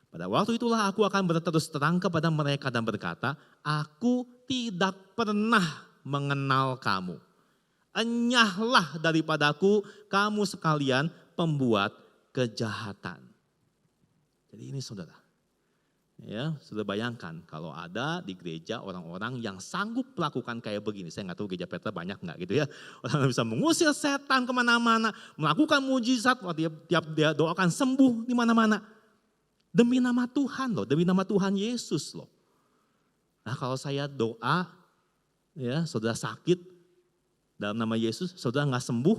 Pada waktu itulah aku akan berterus terang kepada mereka dan berkata, aku tidak pernah mengenal kamu. Enyahlah daripadaku kamu sekalian pembuat kejahatan. Jadi ini saudara. Ya, sudah bayangkan kalau ada di gereja orang-orang yang sanggup melakukan kayak begini. Saya nggak tahu gereja Petra banyak nggak gitu ya. Orang yang bisa mengusir setan kemana-mana, melakukan mujizat, tiap dia doakan sembuh di mana-mana. Demi nama Tuhan loh, demi nama Tuhan Yesus loh. Nah kalau saya doa, ya saudara sakit dalam nama Yesus, saudara nggak sembuh,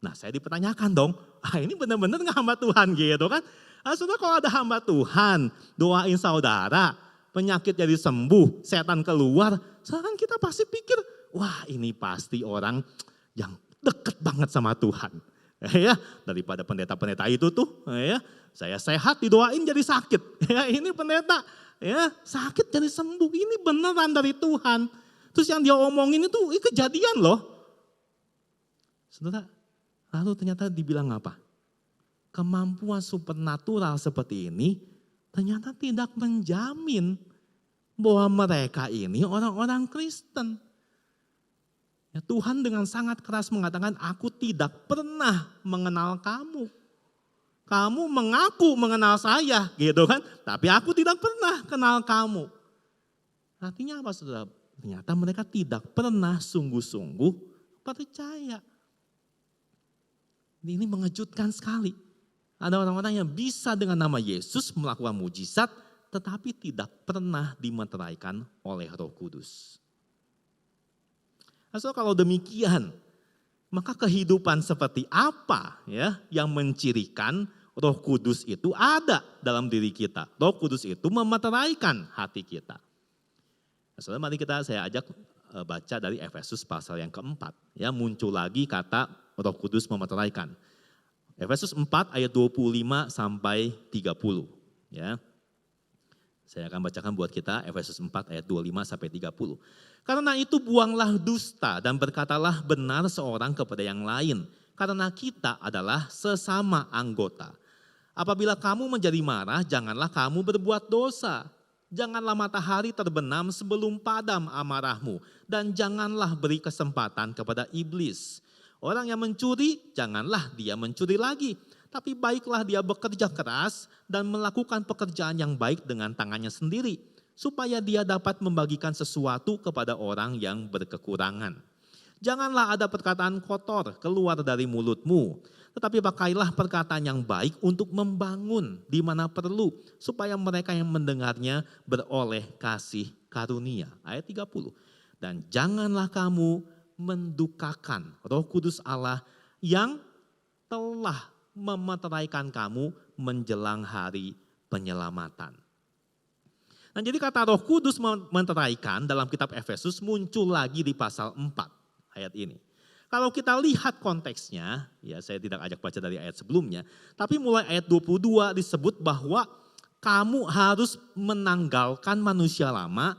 nah saya dipertanyakan dong, ini benar-benar nggak hamba Tuhan gitu kan? Nah, saudara kalau ada hamba Tuhan, doain saudara, penyakit jadi sembuh, setan keluar, sekarang kita pasti pikir, wah ini pasti orang yang dekat banget sama Tuhan. Ya, daripada pendeta-pendeta itu tuh, ya, saya sehat didoain jadi sakit. Ya, ini pendeta, ya sakit jadi sembuh, ini beneran dari Tuhan. Terus yang dia omongin itu kejadian loh. Saudara, lalu ternyata dibilang apa? Kemampuan supernatural seperti ini ternyata tidak menjamin bahwa mereka ini orang-orang Kristen. Ya, Tuhan dengan sangat keras mengatakan, aku tidak pernah mengenal kamu. Kamu mengaku mengenal saya gitu kan, tapi aku tidak pernah kenal kamu. Artinya apa saudara? Ternyata mereka tidak pernah sungguh-sungguh percaya. Ini mengejutkan sekali. Ada orang-orang yang bisa dengan nama Yesus melakukan mujizat, tetapi tidak pernah dimeteraikan oleh Roh Kudus. So, kalau demikian, maka kehidupan seperti apa ya yang mencirikan Roh Kudus itu ada dalam diri kita? Roh Kudus itu memeteraikan hati kita. Saudara, mari saya ajak baca dari Efesus pasal yang keempat. Ya, muncul lagi kata Roh Kudus memeteraikan. Efesus 4 ayat 25 sampai 30. Ya. Saya akan bacakan buat kita Efesus 4 ayat 25 sampai 30. Karena itu buanglah dusta dan berkatalah benar seorang kepada yang lain. Karena kita adalah sesama anggota. Apabila kamu menjadi marah, janganlah kamu berbuat dosa. Janganlah matahari terbenam sebelum padam amarahmu. Dan janganlah beri kesempatan kepada iblis. Orang yang mencuri, janganlah dia mencuri lagi. Tapi baiklah dia bekerja keras dan melakukan pekerjaan yang baik dengan tangannya sendiri. supaya dia dapat membagikan sesuatu kepada orang yang berkekurangan. Janganlah ada perkataan kotor keluar dari mulutmu, tetapi pakailah perkataan yang baik untuk membangun di mana perlu, supaya mereka yang mendengarnya beroleh kasih karunia. Ayat 30. Dan janganlah kamu mendukakan Roh Kudus Allah yang telah memeteraikan kamu menjelang hari penyelamatan. Nah, jadi kata Roh Kudus memeteraikan dalam kitab Efesus muncul lagi di pasal 4 ayat ini. Kalau kita lihat konteksnya, ya saya tidak ajak baca dari ayat sebelumnya, tapi mulai ayat 22 disebut bahwa kamu harus menanggalkan manusia lama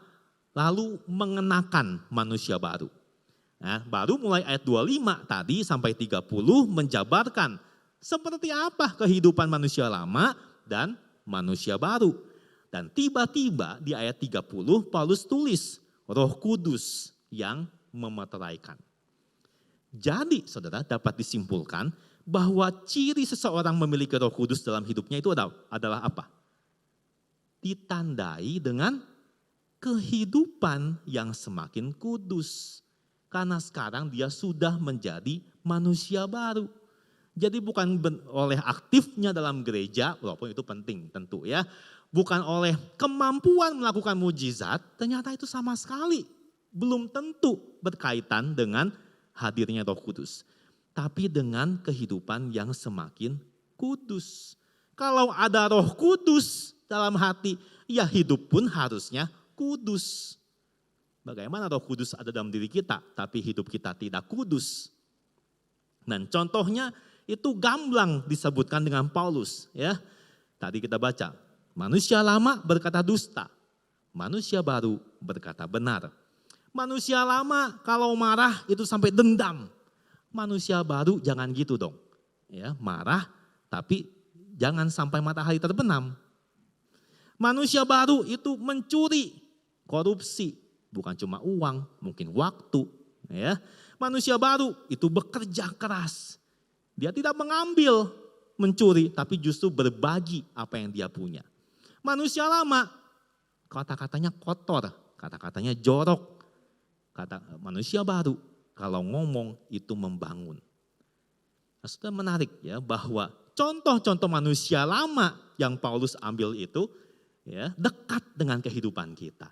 lalu mengenakan manusia baru. Nah, baru mulai ayat 25 tadi sampai 30 menjabarkan seperti apa kehidupan manusia lama dan manusia baru. Dan tiba-tiba di ayat 30 Paulus tulis Roh Kudus yang memeteraikan. Jadi saudara dapat disimpulkan bahwa ciri seseorang memiliki Roh Kudus dalam hidupnya itu adalah apa? Ditandai dengan kehidupan yang semakin kudus. Karena sekarang dia sudah menjadi manusia baru. Jadi bukan oleh aktifnya dalam gereja, walaupun itu penting tentu ya. Bukan oleh kemampuan melakukan mujizat, ternyata itu sama sekali belum tentu berkaitan dengan hadirnya Roh Kudus. Tapi dengan kehidupan yang semakin kudus. Kalau ada Roh Kudus dalam hati, ya hidup pun harusnya kudus. Bagaimana Roh Kudus ada dalam diri kita, tapi hidup kita tidak kudus. Dan contohnya itu gamblang disebutkan dengan Paulus. Ya, tadi kita baca, manusia lama berkata dusta, manusia baru berkata benar. Manusia lama kalau marah itu sampai dendam. Manusia baru jangan gitu dong. Ya, marah tapi jangan sampai matahari terbenam. Manusia baru itu mencuri, korupsi, bukan cuma uang, mungkin waktu. Ya, manusia baru itu bekerja keras. Dia tidak mengambil, mencuri, tapi justru berbagi apa yang dia punya. Manusia lama, kata-katanya kotor, kata-katanya jorok. Kata manusia baru, kalau ngomong itu membangun. Nah, sudah menarik ya bahwa contoh-contoh manusia lama yang Paulus ambil itu ya dekat dengan kehidupan kita.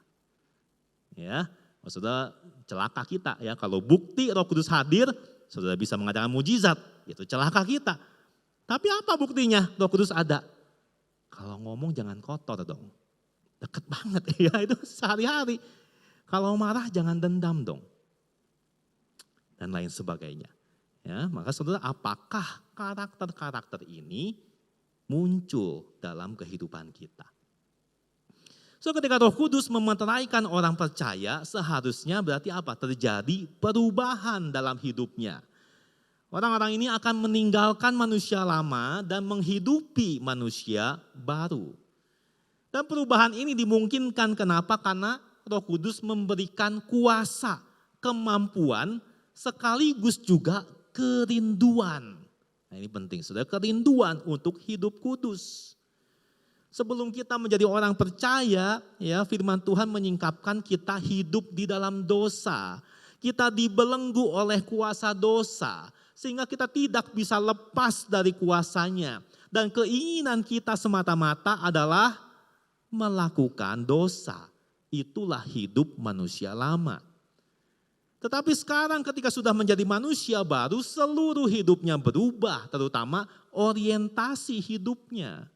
Ya, maksudnya celaka kita ya kalau bukti Roh Kudus hadir, saudara bisa mengadakan mujizat, itu celaka kita. Tapi apa buktinya Roh Kudus ada? Kalau ngomong jangan kotor dong. Dekat banget ya itu sehari-hari. Kalau marah jangan dendam dong. Dan lain sebagainya. Ya, maka saudara apakah karakter-karakter ini muncul dalam kehidupan kita? So ketika Roh Kudus memeteraikan orang percaya seharusnya berarti apa? Terjadi perubahan dalam hidupnya. Orang-orang ini akan meninggalkan manusia lama dan menghidupi manusia baru. Dan perubahan ini dimungkinkan kenapa? Karena Roh Kudus memberikan kuasa, kemampuan, sekaligus juga kerinduan. Nah ini penting, saudara, kerinduan untuk hidup kudus. Sebelum kita menjadi orang percaya, ya firman Tuhan menyingkapkan kita hidup di dalam dosa. Kita dibelenggu oleh kuasa dosa, sehingga kita tidak bisa lepas dari kuasanya. Dan keinginan kita semata-mata adalah melakukan dosa. Itulah hidup manusia lama. Tetapi sekarang ketika sudah menjadi manusia baru, seluruh hidupnya berubah, terutama orientasi hidupnya.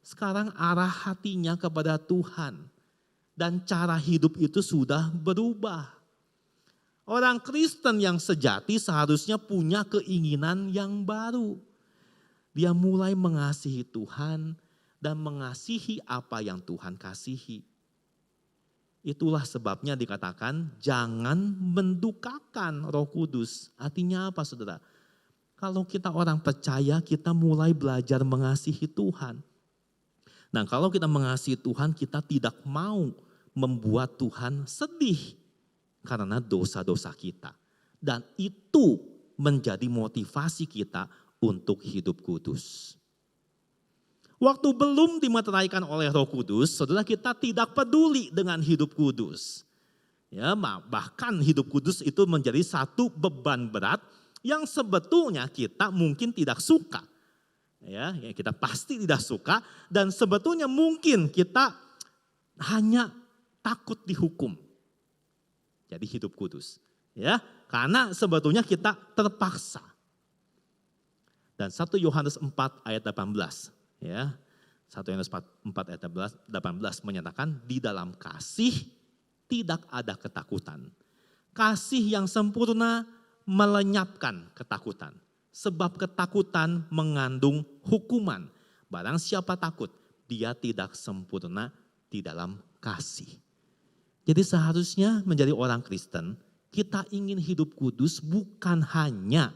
Sekarang arah hatinya kepada Tuhan. Dan cara hidup itu sudah berubah. Orang Kristen yang sejati seharusnya punya keinginan yang baru. Dia mulai mengasihi Tuhan dan mengasihi apa yang Tuhan kasihi. Itulah sebabnya dikatakan jangan mendukakan Roh Kudus. Artinya apa saudara? Kalau kita orang percaya kita mulai belajar mengasihi Tuhan. Nah kalau kita mengasihi Tuhan kita tidak mau membuat Tuhan sedih karena dosa-dosa kita. Dan itu menjadi motivasi kita untuk hidup kudus. Waktu belum dimeteraikan oleh Roh Kudus, saudara, kita tidak peduli dengan hidup kudus. Ya, bahkan hidup kudus itu menjadi satu beban berat yang sebetulnya kita mungkin tidak suka. Ya, kita pasti tidak suka dan sebetulnya mungkin kita hanya takut dihukum. Jadi hidup kudus. Ya, karena sebetulnya kita terpaksa. Dan 1 Yohanes 4 ayat 18, ya. 1 Yohanes 4 ayat 18 menyatakan di dalam kasih tidak ada ketakutan. Kasih yang sempurna melenyapkan ketakutan. Sebab ketakutan mengandung hukuman. Barang siapa takut, dia tidak sempurna di dalam kasih. Jadi seharusnya menjadi orang Kristen, kita ingin hidup kudus bukan hanya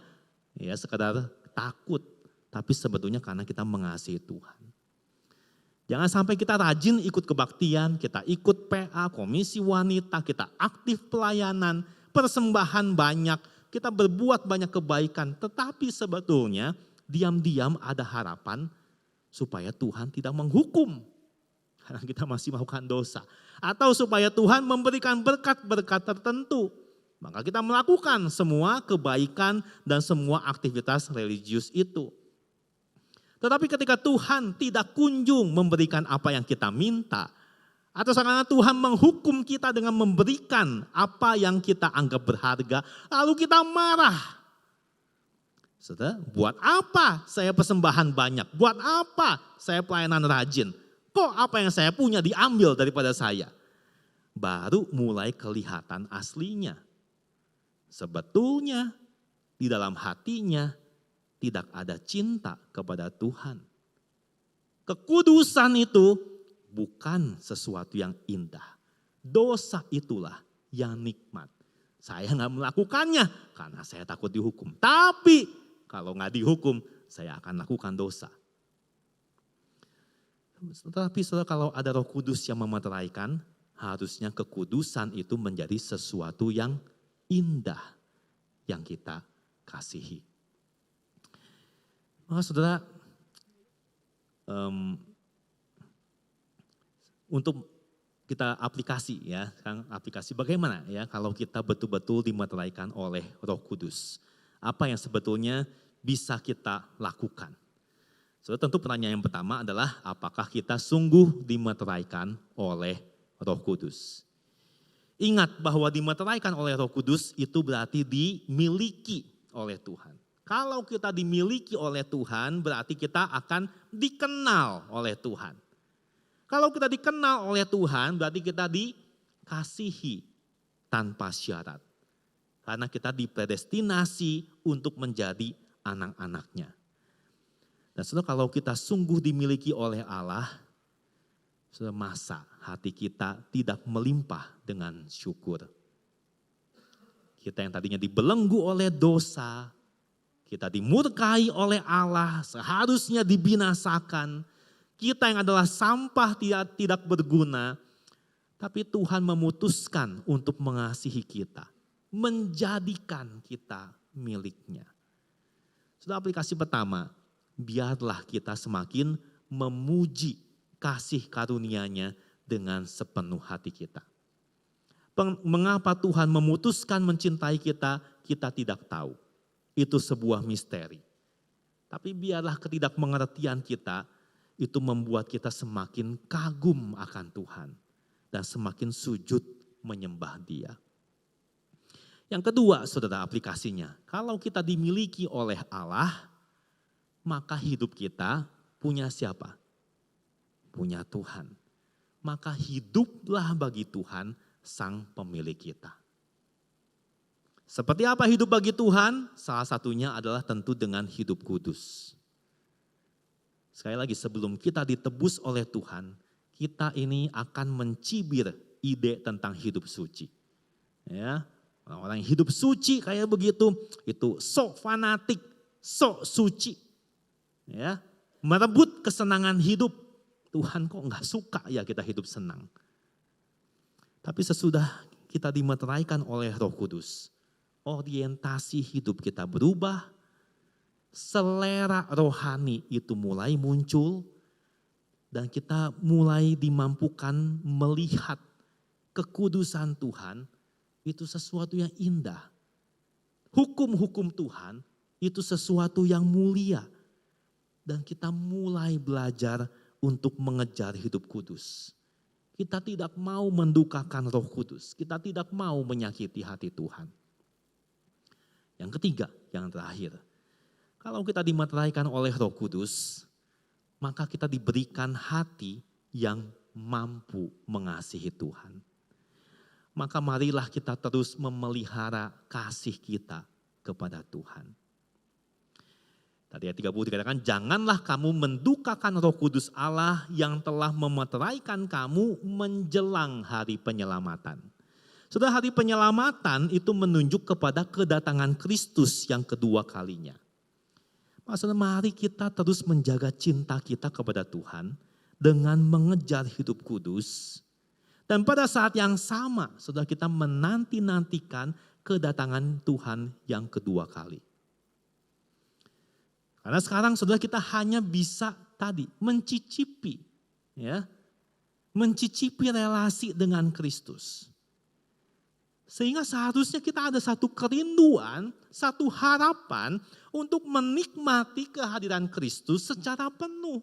ya sekedar takut, tapi sebetulnya karena kita mengasihi Tuhan. Jangan sampai kita rajin ikut kebaktian, kita ikut PA, komisi wanita, kita aktif pelayanan, persembahan banyak, kita berbuat banyak kebaikan. Tetapi sebetulnya diam-diam ada harapan supaya Tuhan tidak menghukum. Karena kita masih melakukan dosa. Atau supaya Tuhan memberikan berkat-berkat tertentu. Maka kita melakukan semua kebaikan dan semua aktivitas religius itu. Tetapi ketika Tuhan tidak kunjung memberikan apa yang kita minta, atau seakan-akan Tuhan menghukum kita dengan memberikan apa yang kita anggap berharga, lalu kita marah. Saudara, buat apa saya persembahan banyak? Buat apa saya pelayanan rajin? Kok apa yang saya punya diambil daripada saya? Baru mulai kelihatan aslinya. Sebetulnya di dalam hatinya tidak ada cinta kepada Tuhan. Kekudusan itu bukan sesuatu yang indah. Dosa itulah yang nikmat. Saya nggak melakukannya karena saya takut dihukum. Tapi kalau nggak dihukum, saya akan lakukan dosa. Tetapi saudara, kalau ada Roh Kudus yang memeteraikan, harusnya kekudusan itu menjadi sesuatu yang indah yang kita kasihi. Maka saudara, untuk kita aplikasi ya, sekarang aplikasi bagaimana ya kalau kita betul-betul dimeteraikan oleh Roh Kudus. Apa yang sebetulnya bisa kita lakukan? Saudara, tentu pertanyaan yang pertama adalah apakah kita sungguh dimeteraikan oleh Roh Kudus? Ingat bahwa dimeteraikan oleh Roh Kudus itu berarti dimiliki oleh Tuhan. Kalau kita dimiliki oleh Tuhan, berarti kita akan dikenal oleh Tuhan. Kalau kita dikenal oleh Tuhan, berarti kita dikasihi tanpa syarat. Karena kita dipredestinasi untuk menjadi anak-anaknya. Dan saudara, kalau kita sungguh dimiliki oleh Allah, saudara, masa hati kita tidak melimpah dengan syukur. Kita yang tadinya dibelenggu oleh dosa, kita dimurkai oleh Allah, seharusnya dibinasakan. Kita yang adalah sampah tidak berguna, tapi Tuhan memutuskan untuk mengasihi kita, menjadikan kita miliknya. Sudah aplikasi pertama, biarlah kita semakin memuji kasih karunia-Nya dengan sepenuh hati kita. Mengapa Tuhan memutuskan mencintai kita, kita tidak tahu. Itu sebuah misteri. Tapi biarlah ketidakmengertian kita itu membuat kita semakin kagum akan Tuhan. Dan semakin sujud menyembah Dia. Yang kedua, saudara, aplikasinya. Kalau kita dimiliki oleh Allah, maka hidup kita punya siapa? Punya Tuhan. Maka hiduplah bagi Tuhan sang pemilik kita. Seperti apa hidup bagi Tuhan? Salah satunya adalah tentu dengan hidup kudus. Sekali lagi, sebelum kita ditebus oleh Tuhan, kita ini akan mencibir ide tentang hidup suci. Ya, orang-orang yang hidup suci kayak begitu, itu sok fanatik, sok suci. Ya, merebut kesenangan hidup. Tuhan kok enggak suka ya kita hidup senang. Tapi sesudah kita dimeteraikan oleh Roh Kudus, orientasi hidup kita berubah, selera rohani itu mulai muncul, dan kita mulai dimampukan melihat kekudusan Tuhan, itu sesuatu yang indah. Hukum-hukum Tuhan itu sesuatu yang mulia. Dan kita mulai belajar untuk mengejar hidup kudus. Kita tidak mau mendukakan Roh Kudus. Kita tidak mau menyakiti hati Tuhan. Yang ketiga, yang terakhir. Kalau kita dimeteraikan oleh Roh Kudus, maka kita diberikan hati yang mampu mengasihi Tuhan. Maka marilah kita terus memelihara kasih kita kepada Tuhan. Tadi ayat 30 dikatakan, janganlah kamu mendukakan Roh Kudus Allah yang telah memeteraikan kamu menjelang hari penyelamatan. Sudah hari penyelamatan itu menunjuk kepada kedatangan Kristus yang kedua kalinya. Maksudnya mari kita terus menjaga cinta kita kepada Tuhan dengan mengejar hidup kudus. Dan pada saat yang sama, sudah kita menanti-nantikan kedatangan Tuhan yang kedua kali. Karena sekarang saudara kita hanya bisa tadi mencicipi, ya, mencicipi relasi dengan Kristus. Sehingga seharusnya kita ada satu kerinduan, satu harapan untuk menikmati kehadiran Kristus secara penuh.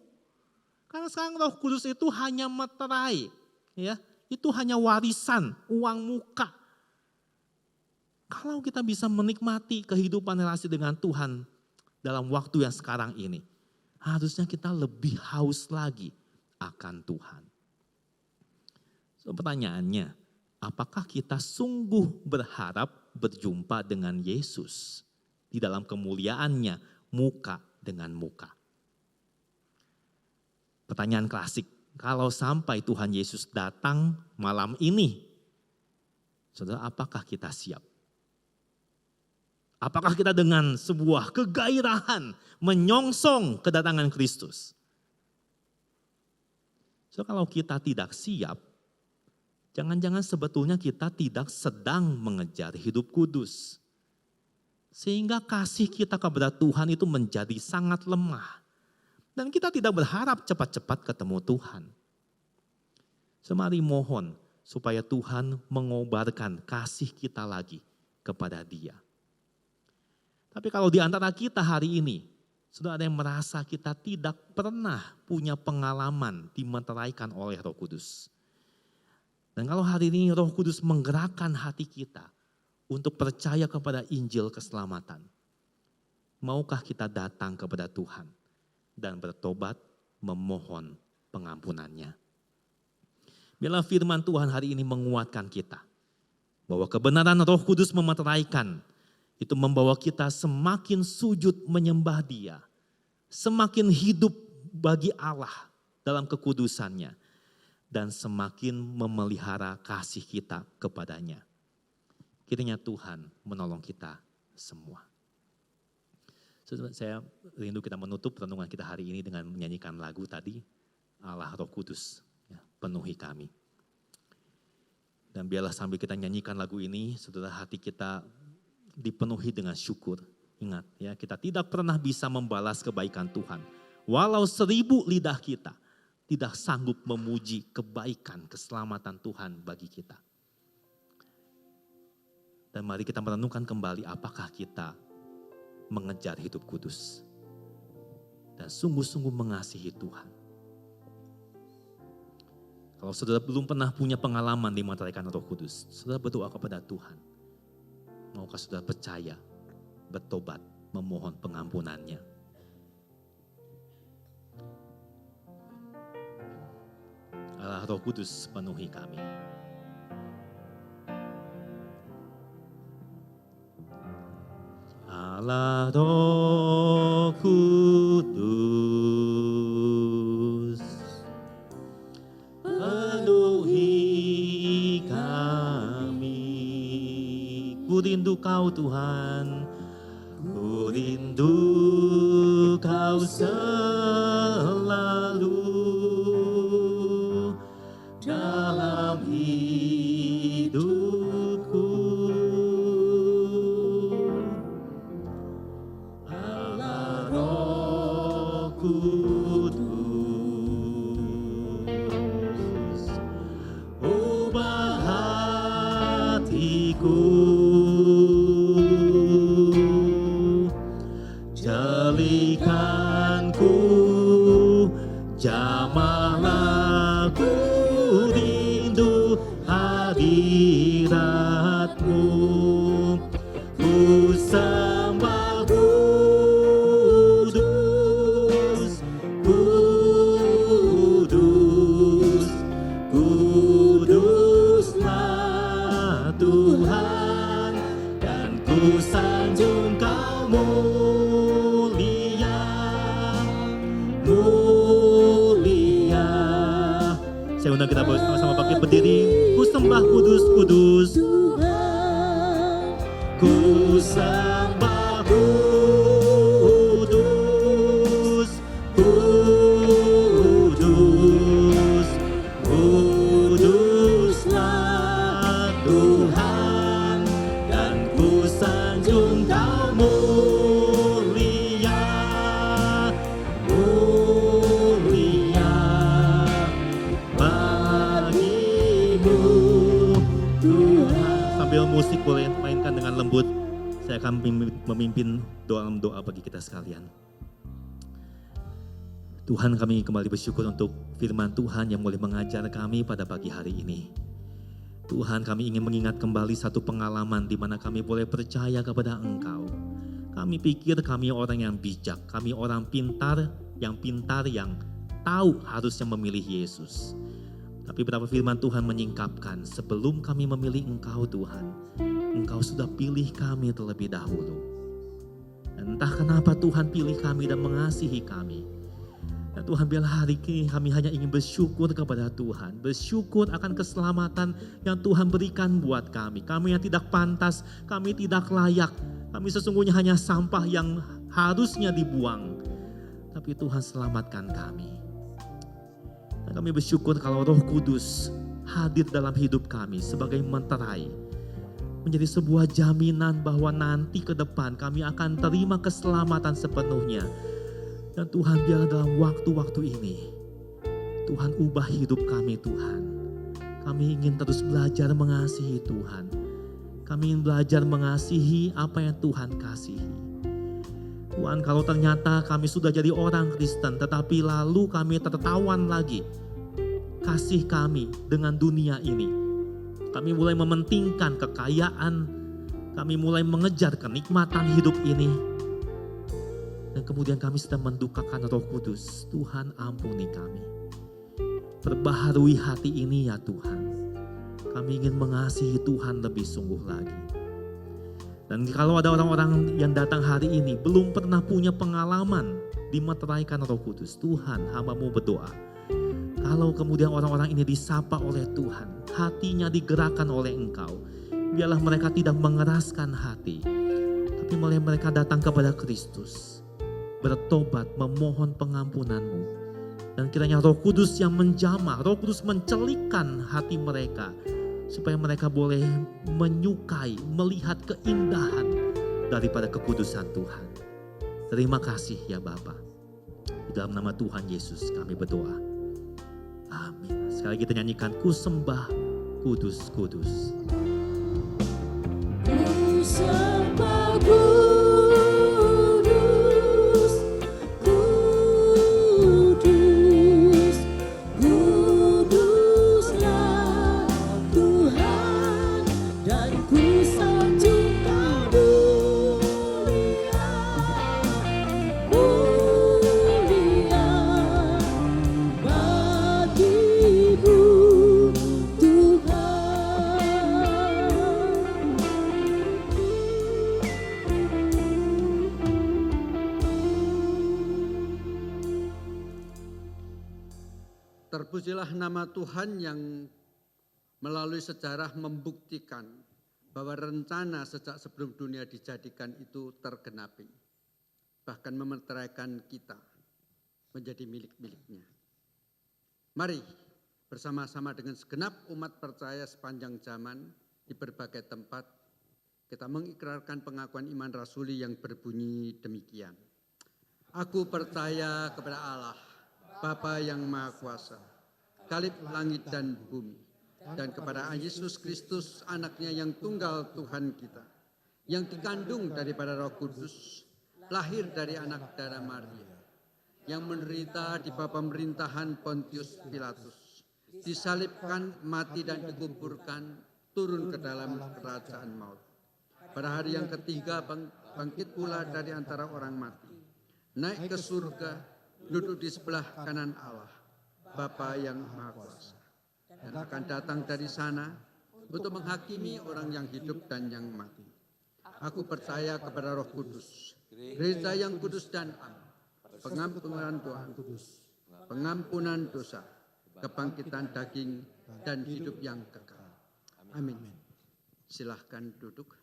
Karena sekarang Roh Kudus itu hanya meterai, ya, itu hanya warisan, uang muka. Kalau kita bisa menikmati kehidupan relasi dengan Tuhan dalam waktu yang sekarang ini, harusnya kita lebih haus lagi akan Tuhan. So, pertanyaannya, apakah kita sungguh berharap berjumpa dengan Yesus di dalam kemuliaannya muka dengan muka? Pertanyaan klasik, kalau sampai Tuhan Yesus datang malam ini, saudara, apakah kita siap? Apakah kita dengan sebuah kegairahan menyongsong kedatangan Kristus? So, kalau kita tidak siap, jangan-jangan sebetulnya kita tidak sedang mengejar hidup kudus. Sehingga kasih kita kepada Tuhan itu menjadi sangat lemah. Dan kita tidak berharap cepat-cepat ketemu Tuhan. So, mari mohon supaya Tuhan mengobarkan kasih kita lagi kepada Dia. Tapi kalau di antara kita hari ini, sudah ada yang merasa kita tidak pernah punya pengalaman dimeteraikan oleh Roh Kudus. Dan kalau hari ini Roh Kudus menggerakkan hati kita untuk percaya kepada Injil keselamatan, maukah kita datang kepada Tuhan dan bertobat memohon pengampunannya? Biarlah firman Tuhan hari ini menguatkan kita, bahwa kebenaran Roh Kudus memeteraikan, itu membawa kita semakin sujud menyembah Dia, semakin hidup bagi Allah dalam kekudusannya, dan semakin memelihara kasih kita kepadanya. Kiranya Tuhan menolong kita semua. Saya rindu kita menutup renungan kita hari ini dengan menyanyikan lagu tadi, Allah Roh Kudus, ya, penuhi kami. Dan biarlah sambil kita nyanyikan lagu ini, saudara, hati kita dipenuhi dengan syukur. Ingat ya, kita tidak pernah bisa membalas kebaikan Tuhan. Walau 1000 lidah kita tidak sanggup memuji kebaikan, keselamatan Tuhan bagi kita. Dan mari kita merenungkan kembali apakah kita mengejar hidup kudus dan sungguh-sungguh mengasihi Tuhan. Kalau saudara belum pernah punya pengalaman dimeteraikan Roh Kudus, saudara berdoa kepada Tuhan. Maukah saudara percaya, bertobat, memohon pengampunannya? Allah Roh Kudus penuhi kami. Allah Roh Kudus penuhi kami. Ku rindu Kau Tuhan, ku rindu Kau selalu dalam hidupku. Allah Roh Kudus hadirat-Mu. Ku sembah kudus, kudus, kuduslah Tuhan, dan ku sanjung Kau mulia, mulia. Saya undang kita bersama-sama pakai berdiri. Ku sembah kudus, kudus. Ku sembah kudus, kudus, kuduslah Tuhan, dan ku sanjung Kau mulia, mulia bagimu Tuhan. Sambil musik boleh mainkan dengan lembut. Saya akan memimpin doa bagi kita sekalian. Tuhan, kami kembali bersyukur untuk firman Tuhan yang boleh mengajar kami pada pagi hari ini. Tuhan, kami ingin mengingat kembali satu pengalaman di mana kami boleh percaya kepada Engkau. Kami pikir kami orang yang bijak, kami orang pintar yang tahu harusnya memilih Yesus. Tapi berapa firman Tuhan menyingkapkan, sebelum kami memilih Engkau Tuhan, Engkau sudah pilih kami terlebih dahulu. Dan entah kenapa Tuhan pilih kami dan mengasihi kami. Dan Tuhan, biarlah hari ini kami hanya ingin bersyukur kepada Tuhan. Bersyukur akan keselamatan yang Tuhan berikan buat kami. Kami yang tidak pantas, kami tidak layak. Kami sesungguhnya hanya sampah yang harusnya dibuang. Tapi Tuhan selamatkan kami. Dan kami bersyukur kalau Roh Kudus hadir dalam hidup kami sebagai meterai. Menjadi sebuah jaminan bahwa nanti ke depan kami akan terima keselamatan sepenuhnya. Dan Tuhan, biarlah dalam waktu-waktu ini Tuhan ubah hidup kami Tuhan. Kami ingin terus belajar mengasihi Tuhan. Kami ingin belajar mengasihi apa yang Tuhan kasihi. Tuhan, kalau ternyata kami sudah jadi orang Kristen tetapi lalu kami tertawan lagi kasih kami dengan dunia ini. Kami mulai mementingkan kekayaan, kami mulai mengejar kenikmatan hidup ini. Dan kemudian kami sedang mendukakan Roh Kudus. Tuhan, ampuni kami. Perbaharui hati ini ya Tuhan. Kami ingin mengasihi Tuhan lebih sungguh lagi. Dan kalau ada orang-orang yang datang hari ini belum pernah punya pengalaman dimeteraikan Roh Kudus, Tuhan, hamba-Mu berdoa. Kalau kemudian orang-orang ini disapa oleh Tuhan, hatinya digerakkan oleh Engkau, biarlah mereka tidak mengeraskan hati, tapi mulai mereka datang kepada Kristus, bertobat, memohon pengampunan-Mu. Dan kiranya Roh Kudus yang menjamah, Roh Kudus mencelikkan hati mereka, supaya mereka boleh menyukai, melihat keindahan daripada kekudusan Tuhan. Terima kasih ya Bapa. Di dalam nama Tuhan Yesus kami berdoa. Amin. Sekali lagi kita nyanyikan, ku sembah kudus, kudus. Ku sembah kudus, kudus, kuduslah Tuhan, dan ku sanjung Kau mulia, mulia bagimu Terpujilah nama Tuhan yang melalui sejarah membuktikan bahwa rencana sejak sebelum dunia dijadikan itu tergenapi. Bahkan memeteraikan kita menjadi milik-miliknya. Mari bersama-sama dengan segenap umat percaya sepanjang zaman di berbagai tempat kita mengikrarkan pengakuan iman rasuli yang berbunyi demikian. Aku percaya kepada Allah, Bapa yang Maha Kuasa, Khalif langit dan bumi, dan kepada Yesus Kristus, anaknya yang tunggal Tuhan kita, yang dikandung daripada Roh Kudus, lahir dari anak darah Maria, yang menderita di bawah pemerintahan Pontius Pilatus, disalibkan, mati dan dikuburkan, turun ke dalam kerajaan maut. Pada hari yang ketiga bangkit pula dari antara orang mati, naik ke surga, duduk di sebelah kanan Allah, Bapa yang Maha Kuasa, dan akan datang dari sana untuk menghakimi orang yang hidup dan yang mati. Aku percaya kepada Roh Kudus, gereja yang kudus dan am, pengampunan dosa, kebangkitan daging, dan hidup yang kekal. Amin. Silahkan duduk.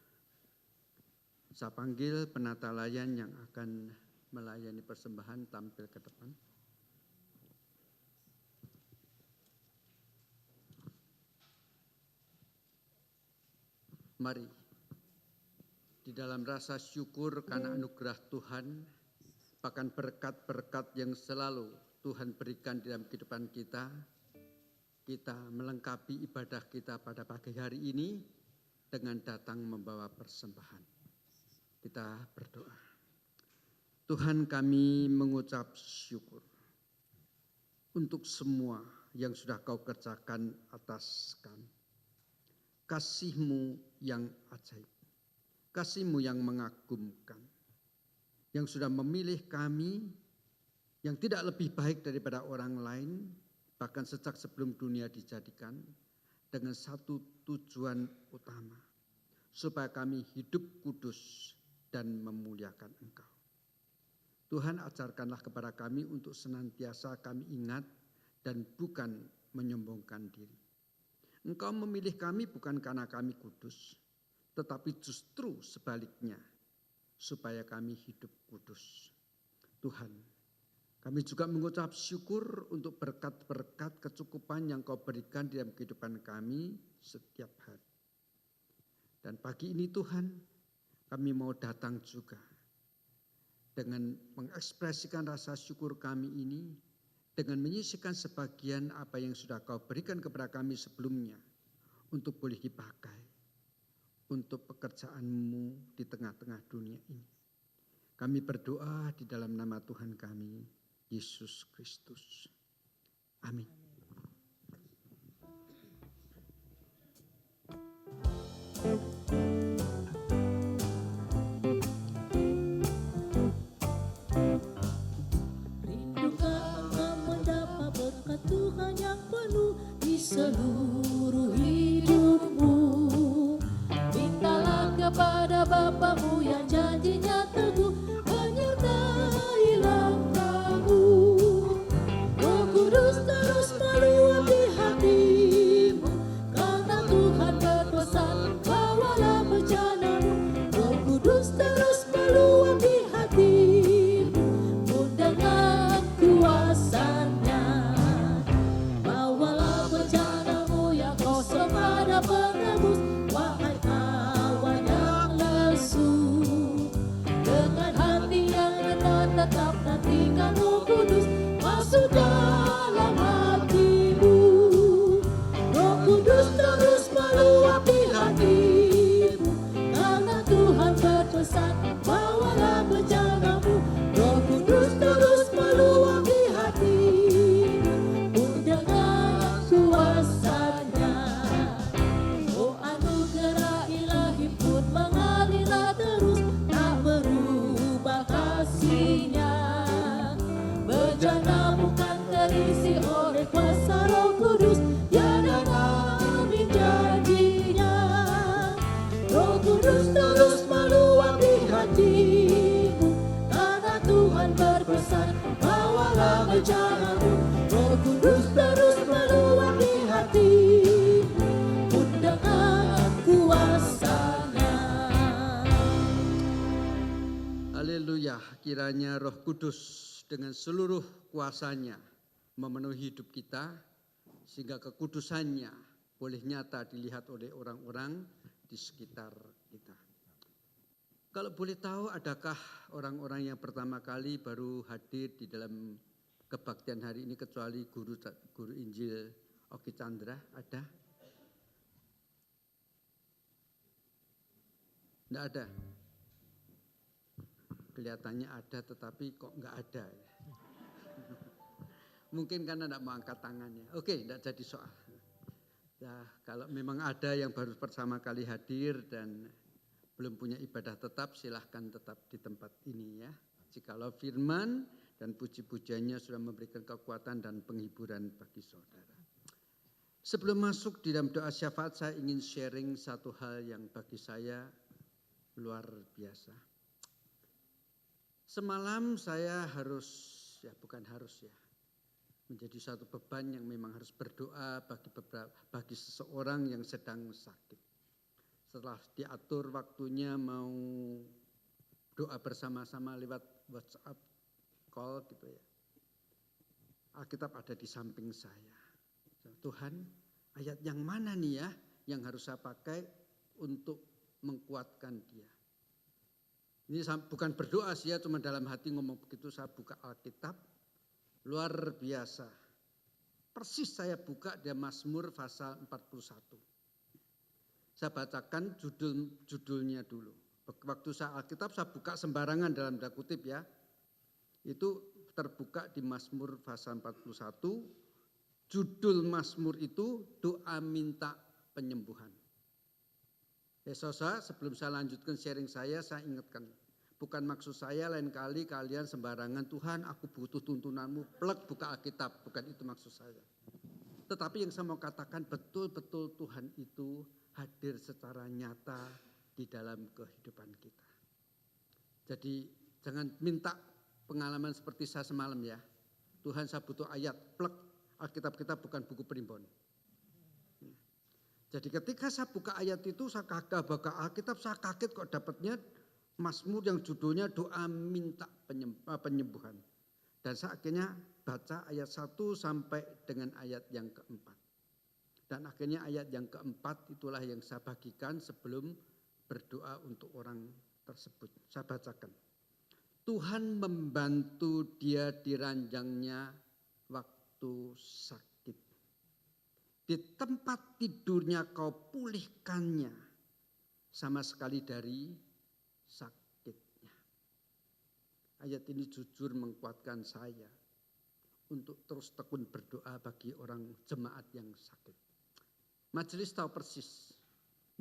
Saya panggil penata layan yang akan melayani persembahan tampil ke depan. Mari, di dalam rasa syukur karena anugerah Tuhan, bahkan berkat-berkat yang selalu Tuhan berikan di dalam kehidupan kita, kita melengkapi ibadah kita pada pagi hari ini dengan datang membawa persembahan. Kita berdoa. Tuhan, kami mengucap syukur untuk semua yang sudah Kau kerjakan atas kami. Kasih-Mu yang ajaib, kasih-Mu yang mengagumkan, yang sudah memilih kami yang tidak lebih baik daripada orang lain, bahkan sejak sebelum dunia dijadikan, dengan satu tujuan utama, supaya kami hidup kudus dan memuliakan Engkau. Tuhan, ajarkanlah kepada kami untuk senantiasa kami ingat dan bukan menyombongkan diri. Engkau memilih kami bukan karena kami kudus, tetapi justru sebaliknya, supaya kami hidup kudus. Tuhan, kami juga mengucap syukur untuk berkat-berkat kecukupan yang Kau berikan di dalam kehidupan kami setiap hari. Dan pagi ini Tuhan, kami mau datang juga dengan mengekspresikan rasa syukur kami ini, dengan menyisihkan sebagian apa yang sudah Kau berikan kepada kami sebelumnya untuk boleh dipakai untuk pekerjaan-Mu di tengah-tengah dunia ini. Kami berdoa di dalam nama Tuhan kami, Yesus Kristus. Amin. Tuhan yang penuh di seluruh hidupmu. Mintalah kepada Bapamu yang janjinya teguh, menyertai langkahmu. Roh Kudus terus meluapi hatimu, karena Tuhan berpesan, bawalah bencanamu. Roh Kudus terus meluapi hatimu, dengan kuasa-Nya. Penebus, wahai kawan yang lesu, dengan hati yang rendah tetap nantikan Roh Kudus masuk dalam hatimu. Roh Kudus terus meluapi hatimu, karena Tuhan berpesan, bawalah bencanamu. Roh Kudus terus meluapi hatimu, dengan kuasa-Nya. Mengalirlah terus, tak berubah kasih-Nya. Bencana bukan terisi oleh kuasa Roh Kudus, ya dan amin janji-Nya. Roh Kudus terus meluapi hatimu, karena Tuhan berpesan, bawalah bencanamu. Roh Kudus terus meluapi hatimu, dengan kuasa-Nya. Haleluya, kiranya Roh Kudus dengan seluruh kuasa-Nya memenuhi hidup kita, sehingga kekudusan-Nya boleh nyata dilihat oleh orang-orang di sekitar kita. Kalau boleh tahu, adakah orang-orang yang pertama kali baru hadir di dalam kebaktian hari ini kecuali guru Injil Oki Chandra? Ada? Tidak ada. Kelihatannya ada, tetapi kok nggak ada. Mungkin karena tidak mau angkat tangannya. Oke, tidak jadi soal. Ya, kalau memang ada yang baru pertama kali hadir dan belum punya ibadah tetap, silahkan tetap di tempat ini ya. Jikalau firman dan puji-pujiannya sudah memberikan kekuatan dan penghiburan bagi saudara. Sebelum masuk di dalam doa syafaat, saya ingin sharing satu hal yang bagi saya luar biasa. Semalam saya menjadi satu beban yang memang harus berdoa bagi seseorang yang sedang sakit. Setelah diatur waktunya mau doa bersama-sama lewat WhatsApp call gitu ya. Alkitab ada di samping saya. Tuhan, ayat yang mana nih ya yang harus saya pakai untuk menguatkan dia. Ini bukan berdoa sih ya, cuma dalam hati ngomong begitu. Saya buka Alkitab, luar biasa. Persis saya buka di Mazmur pasal 41. Saya bacakan judulnya dulu. Waktu saya Alkitab saya buka sembarangan dalam tanda kutip ya. Itu terbuka di Mazmur pasal 41. Judul Mazmur itu doa minta penyembuhan. Saudara, sebelum saya lanjutkan sharing saya ingatkan. Bukan maksud saya lain kali kalian sembarangan, Tuhan aku butuh tuntunanmu, plek buka Alkitab. Bukan itu maksud saya. Tetapi yang saya mau katakan betul-betul Tuhan itu hadir secara nyata di dalam kehidupan kita. Jadi jangan minta pengalaman seperti saya semalam ya. Tuhan saya butuh ayat, plek, Alkitab kita bukan buku primbon. Jadi ketika saya buka ayat itu, saya kagak buka Alkitab, saya kaget kok dapatnya Mazmur yang judulnya doa minta penyembuhan. Dan saya akhirnya baca ayat 1 sampai dengan ayat yang keempat. Dan akhirnya ayat yang keempat itulah yang saya bagikan sebelum berdoa untuk orang tersebut. Saya bacakan. Tuhan membantu dia di ranjangnya waktu sakit. Di tempat tidurnya kau pulihkannya sama sekali dari sakitnya. Ayat ini jujur menguatkan saya untuk terus tekun berdoa bagi orang jemaat yang sakit. Majelis tahu persis,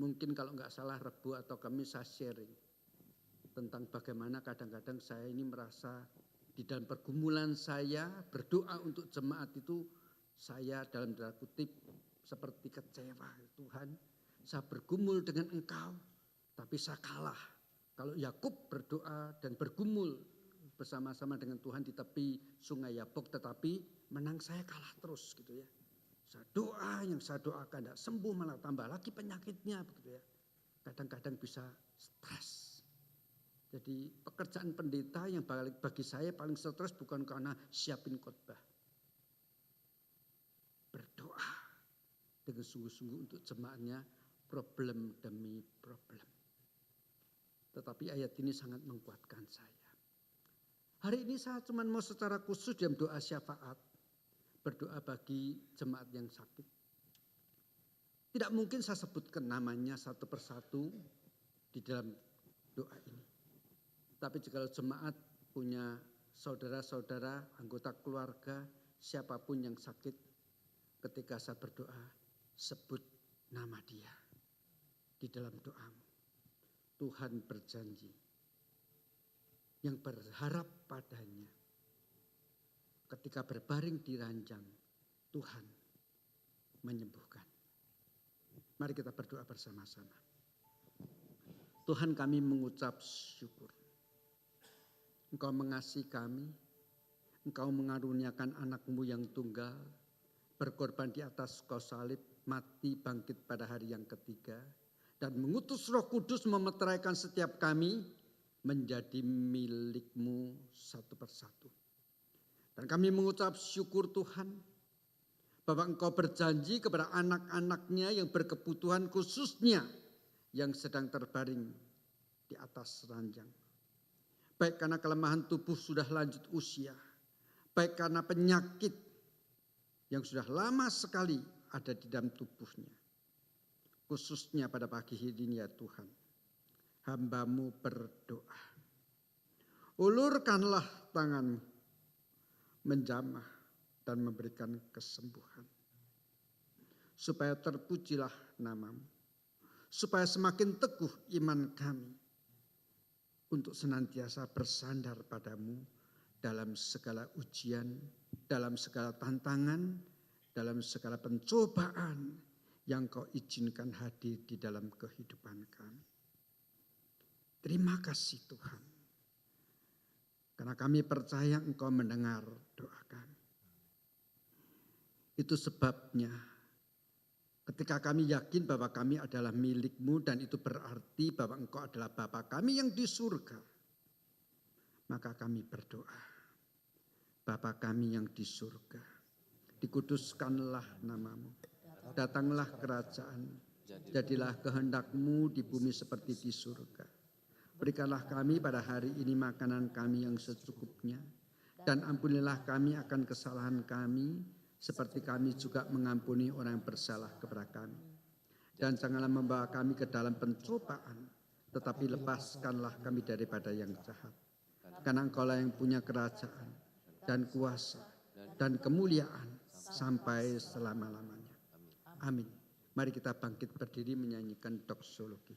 mungkin kalau nggak salah Rebu atau kami saya sharing tentang bagaimana kadang-kadang saya ini merasa di dalam pergumulan saya berdoa untuk jemaat itu saya dalam tanda kutip seperti kecewa. Tuhan, saya bergumul dengan Engkau tapi saya kalah. Kalau Yakub berdoa dan bergumul bersama-sama dengan Tuhan di tepi sungai Yabok, tetapi menang saya kalah terus gitu ya. Saya doa yang saya doakan tidak sembuh malah tambah lagi penyakitnya begitu ya. Kadang-kadang bisa stres. Jadi pekerjaan pendeta yang bagi saya paling stres bukan karena siapin khotbah. Berdoa dengan sungguh-sungguh untuk jemaatnya problem demi problem. Tetapi ayat ini sangat menguatkan saya. Hari ini saya cuma mau secara khusus dalam doa syafaat. Berdoa bagi jemaat yang sakit. Tidak mungkin saya sebutkan namanya satu persatu di dalam doa ini. Tapi jika jemaat punya saudara-saudara, anggota keluarga, siapapun yang sakit, ketika saya berdoa, sebut nama dia di dalam doamu. Tuhan berjanji yang berharap padanya. Ketika berbaring di ranjang, Tuhan menyembuhkan. Mari kita berdoa bersama-sama. Tuhan, kami mengucap syukur. Engkau mengasihi kami, Engkau mengaruniakan anak-Mu yang tunggal, berkorban di atas kayu salib, mati bangkit pada hari yang ketiga, dan mengutus Roh Kudus memeteraikan setiap kami menjadi milik-Mu satu persatu. Dan kami mengucap syukur Tuhan, bahwa Engkau berjanji kepada anak-anak-Nya yang berkebutuhan khususnya yang sedang terbaring di atas ranjang. Baik karena kelemahan tubuh sudah lanjut usia, baik karena penyakit yang sudah lama sekali ada di dalam tubuhnya. Khususnya pada pagi ini ya Tuhan, hamba-Mu berdoa. Ulurkanlah tangan-Mu, menjamah dan memberikan kesembuhan. supaya terpujilah nama-Mu, supaya semakin teguh iman kami untuk senantiasa bersandar pada-Mu dalam segala ujian, dalam segala tantangan, dalam segala pencobaan yang Kau izinkan hadir di dalam kehidupan kami. Terima kasih Tuhan, karena kami percaya Engkau mendengar doa kami. Itu sebabnya ketika kami yakin bahwa kami adalah milik-Mu dan itu berarti bahwa Engkau adalah Bapa kami yang di surga, maka kami berdoa, Bapa kami yang di surga, dikuduskanlah nama-Mu, datanglah kerajaan, jadilah kehendak-Mu di bumi seperti di surga. Berikanlah kami pada hari ini makanan kami yang secukupnya, dan ampunilah kami akan kesalahan kami, seperti kami juga mengampuni orang yang bersalah kepada kami. Dan janganlah membawa kami ke dalam pencobaan, tetapi lepaskanlah kami daripada yang jahat. Karena Engkaulah yang punya kerajaan dan kuasa dan kemuliaan sampai selama-lamanya. Amin. Mari kita bangkit berdiri menyanyikan doksologi.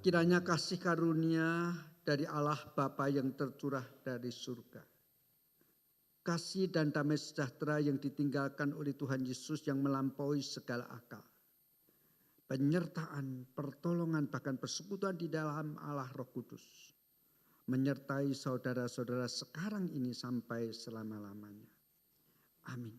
Kiranya kasih karunia dari Allah Bapa yang tercurah dari surga, kasih dan damai sejahtera yang ditinggalkan oleh Tuhan Yesus yang melampaui segala akal, penyertaan, pertolongan, bahkan persekutuan di dalam Allah Roh Kudus, menyertai saudara-saudara sekarang ini sampai selama-lamanya. Amin.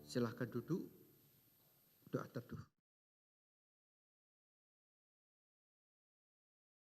Silahkan duduk, doa teduh.